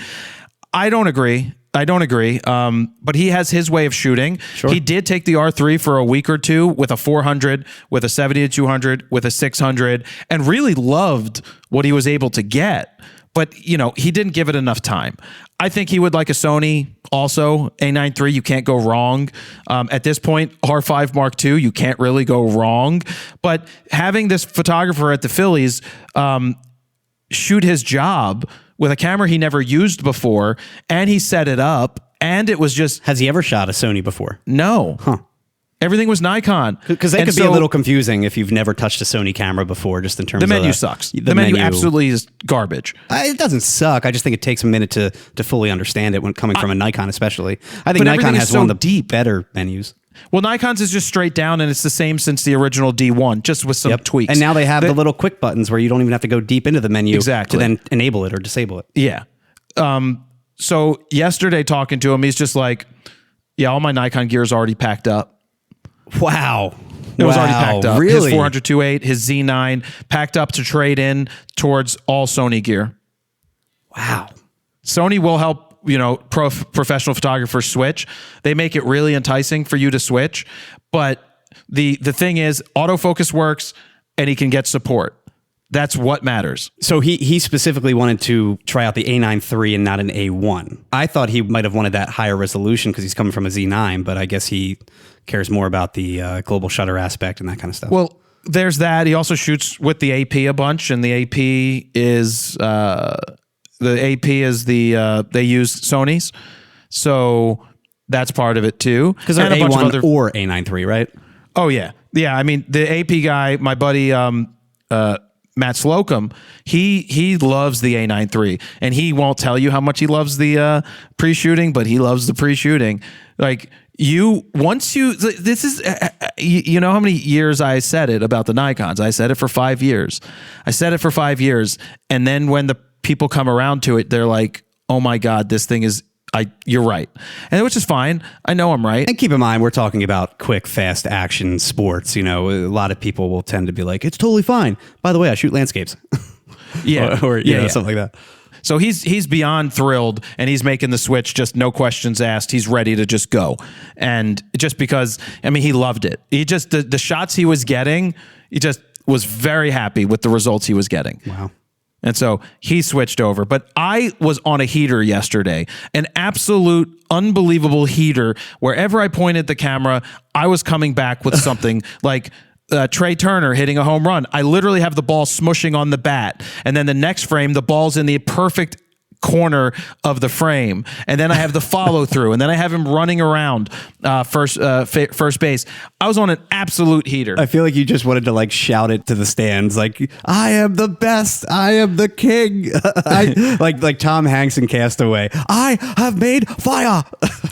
I don't agree. But he has his way of shooting. Sure. He did take the R3 for a week or two with a 400, with a 70-200, with a 600, and really loved what he was able to get. But, he didn't give it enough time. I think he would like a Sony also, A9 III. You can't go wrong. At this point, R5 Mark II, you can't really go wrong. But having this photographer at the Phillies shoot his job with a camera he never used before, and he set it up, and it was just... Has he ever shot a Sony before? No. Huh. Everything was Nikon. Because they could be a little confusing if you've never touched a Sony camera before, just in terms of the menu sucks. The menu absolutely is garbage. It doesn't suck. I just think it takes a minute to fully understand it when coming from a Nikon, especially. I think Nikon has one of the better menus. Well, Nikon's is just straight down, and it's the same since the original D1, just with some tweaks. And now they have the little quick buttons where you don't even have to go deep into the menu to then enable it or disable it. Yeah. So yesterday talking to him, he's just like, yeah, all my Nikon gear is already packed up. Wow. It was already packed up. Really? His 400-2.8, his Z9, packed up to trade in towards all Sony gear. Wow. Sony will help, professional photographers switch. They make it really enticing for you to switch. But the thing is, autofocus works and he can get support. That's what matters. So he specifically wanted to try out the A9 III and not an A1. I thought he might have wanted that higher resolution because he's coming from a Z9, but I guess he cares more about the global shutter aspect and that kind of stuff. Well, there's that. He also shoots with the AP a bunch, and the AP is they use Sony's, so that's part of it too. Because they're A1 or A9 III, right? Oh yeah. I mean, the AP guy, my buddy Matt Slocum, he loves the A9 III, and he won't tell you how much he loves the pre-shooting, but he loves the pre-shooting. Like this is, you know how many years I said it about the Nikons? I said it for 5 years. And then when the people come around to it, they're like, oh my God, this thing is, you're right. And which is fine. I know I'm right. And keep in mind, we're talking about quick, fast action sports. A lot of people will tend to be like, it's totally fine. By the way, I shoot landscapes. Yeah. or something like that. So he's beyond thrilled, and he's making the switch, just no questions asked. He's ready to just go. And just because, he loved it. He just, the shots he was getting, he just was very happy with the results he was getting. Wow. And so he switched over. But I was on a heater yesterday, an absolute unbelievable heater. Wherever I pointed the camera, I was coming back with something like Trey Turner hitting a home run. I literally have the ball smushing on the bat. And then the next frame, the ball's in the perfect corner of the frame, and then I have the follow through, and then I have him running around first base. I was on an absolute heater. I feel like you just wanted to shout it to the stands, like, I am the best, I am the king. like Tom Hanks in Castaway. I have made fire.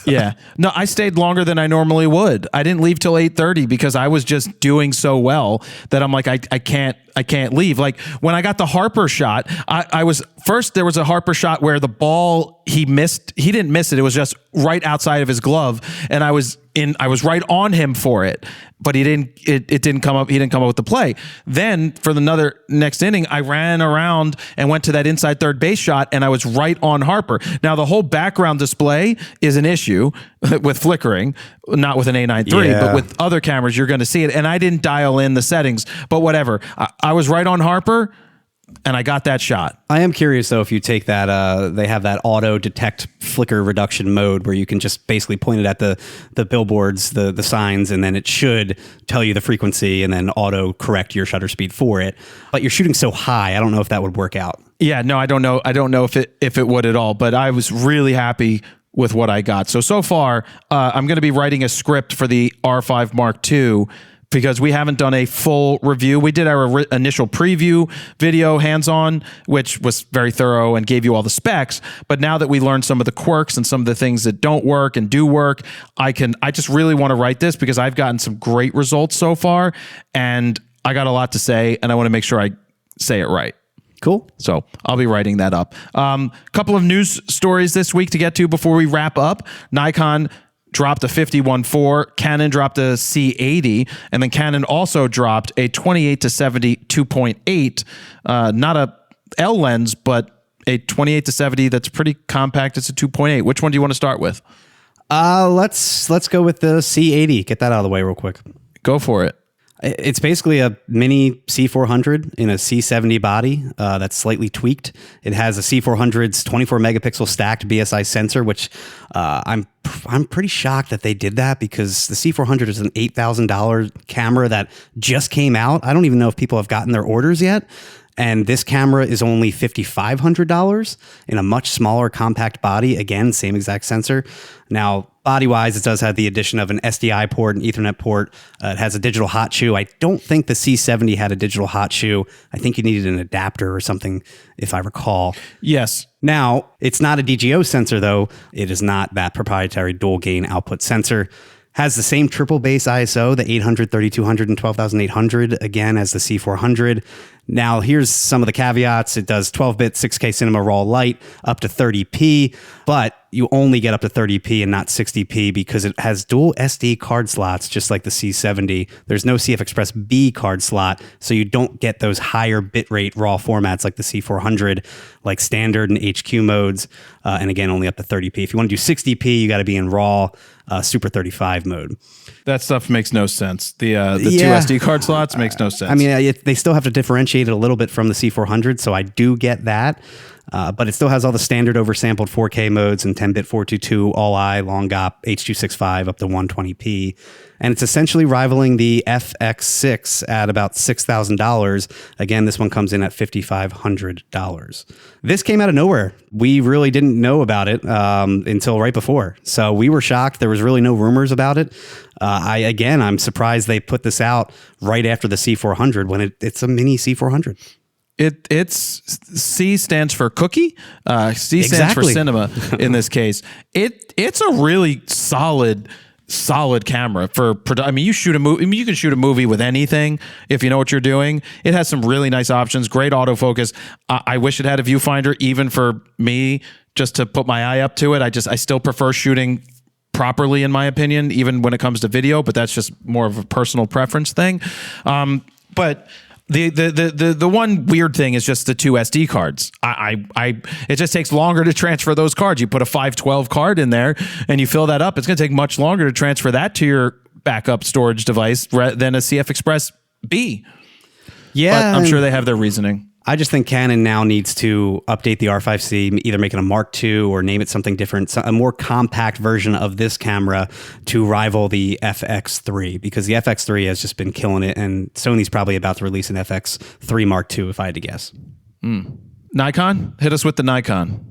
Yeah, no, I stayed longer than I normally would. I didn't leave till 8:30 because I was just doing so well that I'm like, I can't leave. Like when I got the Harper shot, there was a Harper shot where the ball he didn't miss it. It was just right outside of his glove, and I was right on him for it, but it didn't come up. He didn't come up with the play. Then for the next inning, I ran around and went to that inside third base shot, and I was right on Harper. Now the whole background display is an issue with flickering, not with an A9 III, but with other cameras, you're going to see it. And I didn't dial in the settings, but whatever. I was right on Harper, and I got that shot. I am curious, though, if you take that, they have that auto detect flicker reduction mode where you can just basically point it at the billboards, the signs, and then it should tell you the frequency and then auto correct your shutter speed for it. But you're shooting so high, I don't know if that would work out. Yeah, no, I don't know. I don't know if it would at all, but I was really happy with what I got. So far, I'm going to be writing a script for the R5 Mark II, because we haven't done a full review. We did our initial preview video hands-on, which was very thorough and gave you all the specs. But now that we learned some of the quirks and some of the things that don't work and do work, I just really want to write this because I've gotten some great results so far, and I got a lot to say, and I want to make sure I say it right. Cool. So I'll be writing that up. Couple of news stories this week to get to before we wrap up. Nikon dropped a 51.4, Canon dropped a C80, and then Canon also dropped a 28-70 2.8, not a L lens, but a 28-70 that's pretty compact. It's a 2.8. Which one do you want to start with? Let's go with the C80. Get that out of the way real quick. Go for it. It's basically a mini C400 in a C70 body that's slightly tweaked. It has a C400's 24 megapixel stacked BSI sensor, which I'm pretty shocked that they did that because the C400 is an $8,000 camera that just came out. I don't even know if people have gotten their orders yet. And this camera is only $5,500 in a much smaller compact body. Again, same exact sensor. Now, body-wise, it does have the addition of an SDI port, an Ethernet port. It has a digital hot shoe. I don't think the C70 had a digital hot shoe. I think you needed an adapter or something, if I recall. Yes. Now, it's not a DGO sensor, though. It is not that proprietary dual gain output sensor. Has the same triple base ISO, the 800, 3200, and 12800, again, as the C400. Now, here's some of the caveats. It does 12-bit 6K Cinema Raw Light up to 30p, but you only get up to 30p and not 60p because it has dual SD card slots, just like the C70. There's no CF Express B card slot, so you don't get those higher bitrate RAW formats like the C400, like standard and HQ modes, and again, only up to 30p. If you want to do 60p, you got to be in RAW Super 35 mode. That stuff makes no sense. The two Yeah. SD card slots makes no sense. I mean, they still have to differentiate it a little bit from the C400, so I do get that. But it still has all the standard oversampled 4K modes and 10-bit 422, all-I, long GOP, H.265 up to 120p. And it's essentially rivaling the FX6 at about $6,000. Again, this one comes in at $5,500. This came out of nowhere. We really didn't know about it until right before. So we were shocked. There was really no rumors about it. I'm surprised they put this out right after the C400 when it's a mini C400. It's C stands for cookie. C stands for Exactly. cinema in this case. It's a really solid camera for. I mean, you shoot a movie. I mean, you can shoot a movie with anything if you know what you're doing. It has some really nice options. Great autofocus. I wish it had a viewfinder, even for me, just to put my eye up to it. I still prefer shooting properly, in my opinion, even when it comes to video. But that's just more of a personal preference thing. But the one weird thing is just the two SD cards. It just takes longer to transfer those cards. You put a 512 card in there and you fill that up. It's going to take much longer to transfer that to your backup storage device than a CF Express B. Yeah, But I'm sure they have their reasoning. I just think Canon now needs to update the R5C, either make it a Mark II or name it something different, a more compact version of this camera to rival the FX3, because the FX3 has just been killing it, and Sony's probably about to release an FX3 Mark II, if I had to guess. Nikon? Hit us with the Nikon.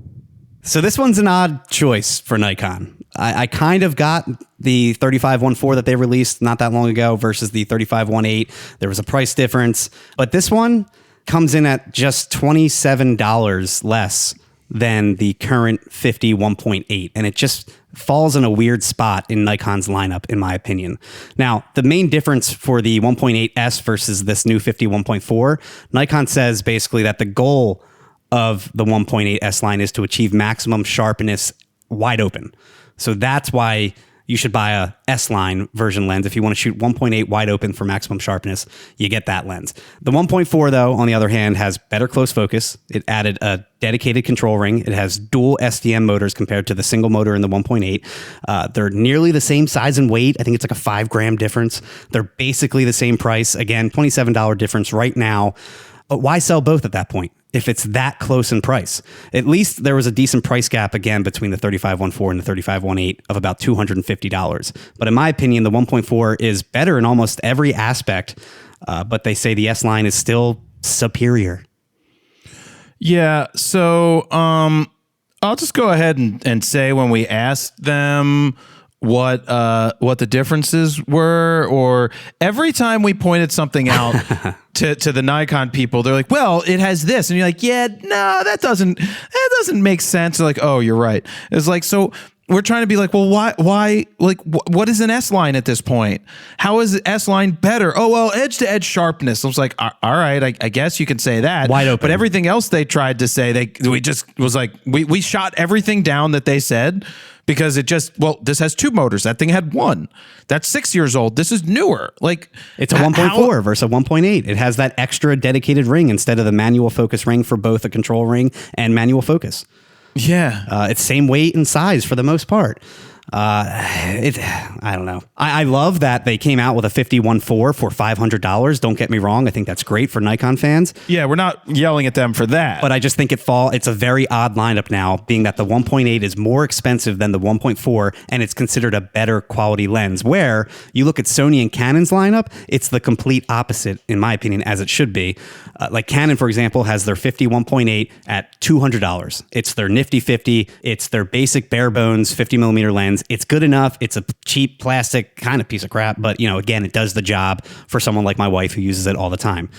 So this one's an odd choice for Nikon. I kind of got the 35-1.4 that they released not that long ago versus the 35-1.8. There was a price difference, but this one comes in at just $27 less than the current 50-1.8, and it just falls in a weird spot in Nikon's lineup, in my opinion. Now, the main difference for the 1.8S versus this new 50-1.4, Nikon says basically that the goal of the 1.8S line is to achieve maximum sharpness wide open. So that's why you should buy a S-line version lens. If you want to shoot 1.8 wide open for maximum sharpness, you get that lens. The 1.4, though, on the other hand, has better close focus. It added a dedicated control ring. It has dual SDM motors compared to the single motor in the 1.8. They're nearly the same size and weight. I think it's like a 5-gram difference. They're basically the same price. Again, $27 difference right now. But why sell both at that point if it's that close in price? At least there was a decent price gap, again, between the 35-1.4 and the 35-1.8 of about $250. But in my opinion, the 1.4 is better in almost every aspect, but they say the S-line is still superior. Yeah, so I'll just go ahead and say when we asked them what the differences were, or every time we pointed something out to the Nikon people, they're like, well, it has this, and you're like, yeah, no, that doesn't make sense. They're like, oh, you're right. It's like, so we're trying to be like, well, why like what is an S line at this point? How is S line better? Oh, well, edge to edge sharpness. I was like, all right, I guess you can say that. Wide open. But everything else they tried to say, we just was like, we shot everything down that they said, because it just, well, this has 2 motors. That thing had 1. That's 6 years old. This is newer. Like, it's a 1.4 versus a 1.8. It has that extra dedicated ring instead of the manual focus ring for both a control ring and manual focus. Yeah. It's same weight and size for the most part. I don't know. I love that they came out with a 50-1.4 for $500. Don't get me wrong. I think that's great for Nikon fans. Yeah, we're not yelling at them for that. But I just think it's a very odd lineup now, being that the 1.8 is more expensive than the 1.4, and it's considered a better quality lens. Where you look at Sony and Canon's lineup, it's the complete opposite, in my opinion, as it should be. Like Canon, for example, has their 50-1.8 at $200. It's their nifty 50. It's their basic bare bones 50 millimeter lens. It's good enough. It's a cheap plastic kind of piece of crap, but again, it does the job for someone like my wife who uses it all the time.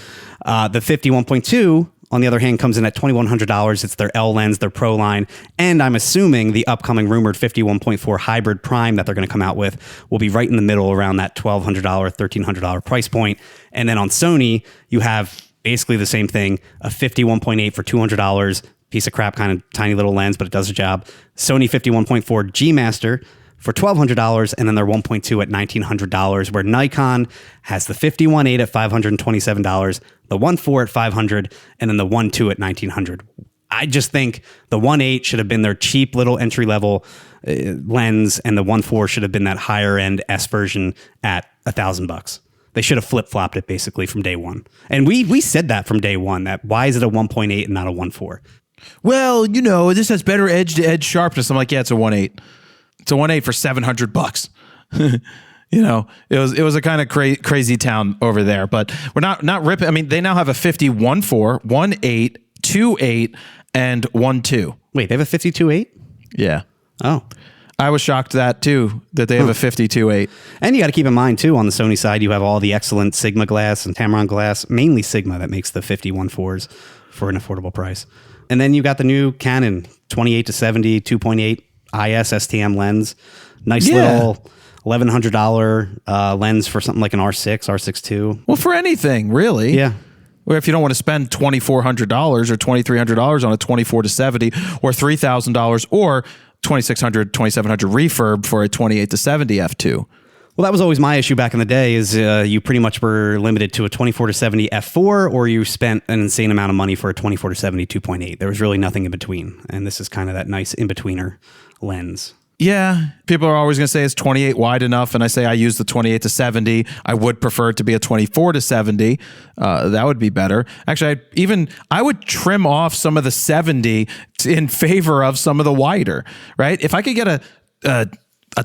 The 50-1.2, on the other hand, comes in at $2,100. It's their L lens, their Pro line, and I'm assuming the upcoming rumored 50-1.4 hybrid prime that they're going to come out with will be right in the middle around that $1,200, $1,300 price point. And then on Sony, you have basically the same thing, a 50-1.8 for $200, piece of crap, kind of tiny little lens, but it does the job. Sony 50-1.4 G Master for $1,200, and then their 1.2 at $1,900, where Nikon has the 50-1.8 at $527, the 1.4 at $500, and then the 1.2 at $1,900. I just think the 1.8 should have been their cheap little entry level lens, and the 1.4 should have been that higher end S version at $1,000. They should have flip-flopped it basically from day one. And we said that from day one, that why is it a 1.8 and not a 1.4? Well, this has better edge-to-edge sharpness. I'm like, yeah, it's a 1.8. It's a 1.8 for $700. It was a kind of crazy town over there, but we're not ripping. I mean, they now have a 50-1.4, 1.8, 2.8, and 1.2. Wait, they have a 52.8? Yeah. Oh. I was shocked that they have a 52.8. And you got to keep in mind too, on the Sony side, you have all the excellent Sigma glass and Tamron glass, mainly Sigma, that makes the 50-1.4s for an affordable price. And then you got the new Canon 28-70 2.8 IS STM lens, nice little $1,100 lens for something like an R6, R6 II. Well, for anything really. Yeah. Or if you don't want to spend $2,400 or $2,300 on a 24-70 or $3,000 or $2,600, $2,700 refurb for a 28-70 f2. Well, that was always my issue back in the day, is you pretty much were limited to a 24-70 f4, or you spent an insane amount of money for a 24-70 2.8. There was really nothing in between. And this is kind of that nice in-betweener lens. Yeah, people are always going to say, is 28 wide enough? And I say I use the 28-70. I would prefer it to be a 24-70. That would be better. Actually, I would trim off some of the 70 in favor of some of the wider, right? If I could get a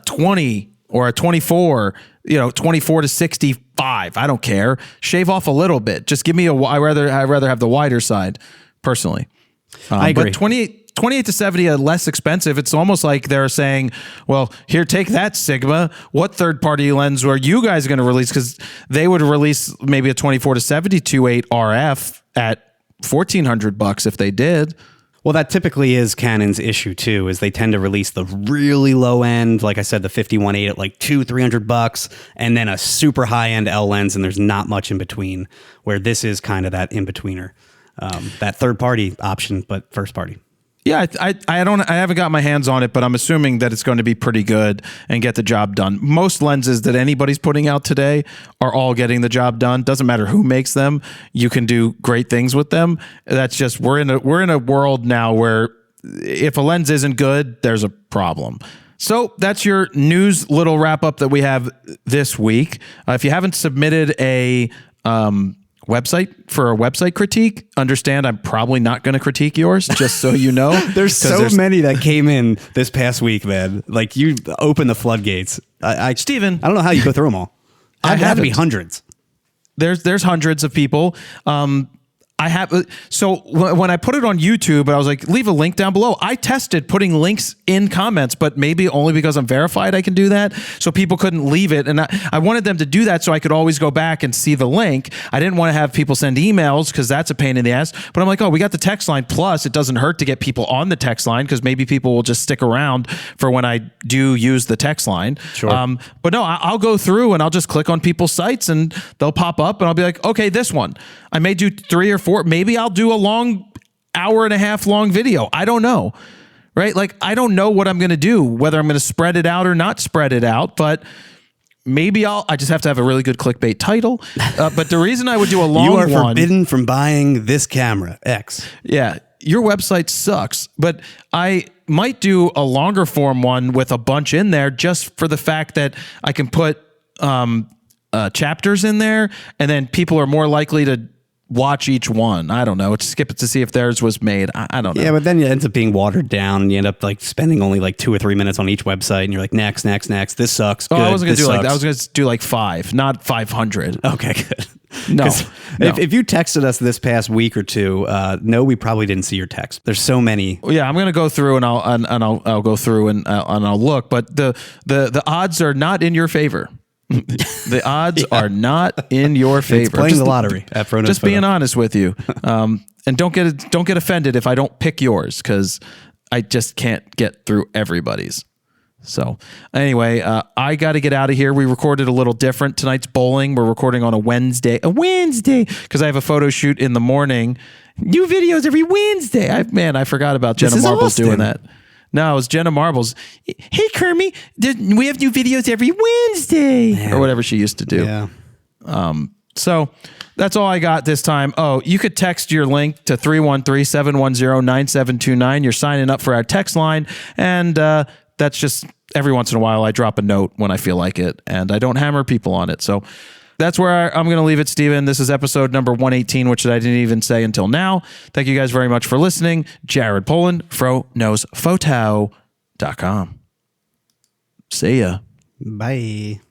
20 or a 24, 24-65, I don't care. Shave off a little bit. Just give me I'd rather have the wider side, personally. I agree. But 28-70 are less expensive. It's almost like they're saying, well, here, take that, Sigma. What third-party lens are you guys going to release? Because they would release maybe a 24-70 2.8 RF at $1,400 if they did. Well, that typically is Canon's issue too, is they tend to release the really low end, like I said, the 50-1.8 at like $200-$300, and then a super high end L lens, and there's not much in between. Where this is kind of that in betweener, that third party option, but first party. Yeah, I haven't got my hands on it, but I'm assuming that it's going to be pretty good and get the job done. Most lenses that anybody's putting out today are all getting the job done. Doesn't matter who makes them. You can do great things with them. That's just, we're in a world now where if a lens isn't good, there's a problem. So that's your news little wrap up that we have this week. If you haven't submitted a website for a website critique, understand I'm probably not going to critique yours, just so you know. there's so many that came in this past week, man. Like, you open the floodgates. Steven, I don't know how you go through them all. I have to be hundreds. There's hundreds of people. So when I put it on YouTube, I was like, leave a link down below. I tested putting links in comments, but maybe only because I'm verified I can do that. So people couldn't leave it. And I wanted them to do that so I could always go back and see the link. I didn't want to have people send emails because that's a pain in the ass. But I'm like, oh, we got the text line. Plus, it doesn't hurt to get people on the text line because maybe people will just stick around for when I do use the text line. Sure. But no, I'll go through and I'll just click on people's sites and they'll pop up and I'll be like, okay, this one. I may do 3 or 4. Maybe I'll do a long hour and a half long video. I don't know. Right? Like, I don't know what I'm going to do, whether I'm going to spread it out or not spread it out, but maybe I just have to have a really good clickbait title. But the reason I would do a long one. You are forbidden from buying this camera X. Yeah. Your website sucks, but might do a longer form one with a bunch in there just for the fact that I can put chapters in there, and then people are more likely to watch each one. I don't know. Skip it to see if theirs was made. I don't know. Yeah, but then it ends up being watered down, and you end up like spending only like 2 or 3 minutes on each website, and you're like, next. This sucks. Oh, Good. I was going to This do sucks. I was going to do like 5, not 500. Okay, good. No, 'Cause If you texted us this past week or two, no, we probably didn't see your text. There's so many. Yeah, I'm going to go through and I'll go through and I'll look, but the odds are not in your favor. The odds are not in your favor. It's playing the lottery at Frono's Just being Photo. honest with you, and don't get offended if I don't pick yours, because I just can't get through everybody's. So anyway, I got to get out of here. We recorded a little different. Tonight's bowling. We're recording on a Wednesday, because I have a photo shoot in the morning. New videos every Wednesday. I forgot about Jenna is Marbles Austin. doing that. No, it was Jenna Marbles. Hey, Kermie, we have new videos every Wednesday, or whatever she used to do. Yeah. So that's all I got this time. Oh, you could text your link to 313-710-9729. You're signing up for our text line, and that's just every once in a while I drop a note when I feel like it, and I don't hammer people on it. So that's where I'm going to leave it, Steven. This is episode number 118, which I didn't even say until now. Thank you guys very much for listening. Jared Polin, FroKnowsPhoto.com. See ya. Bye.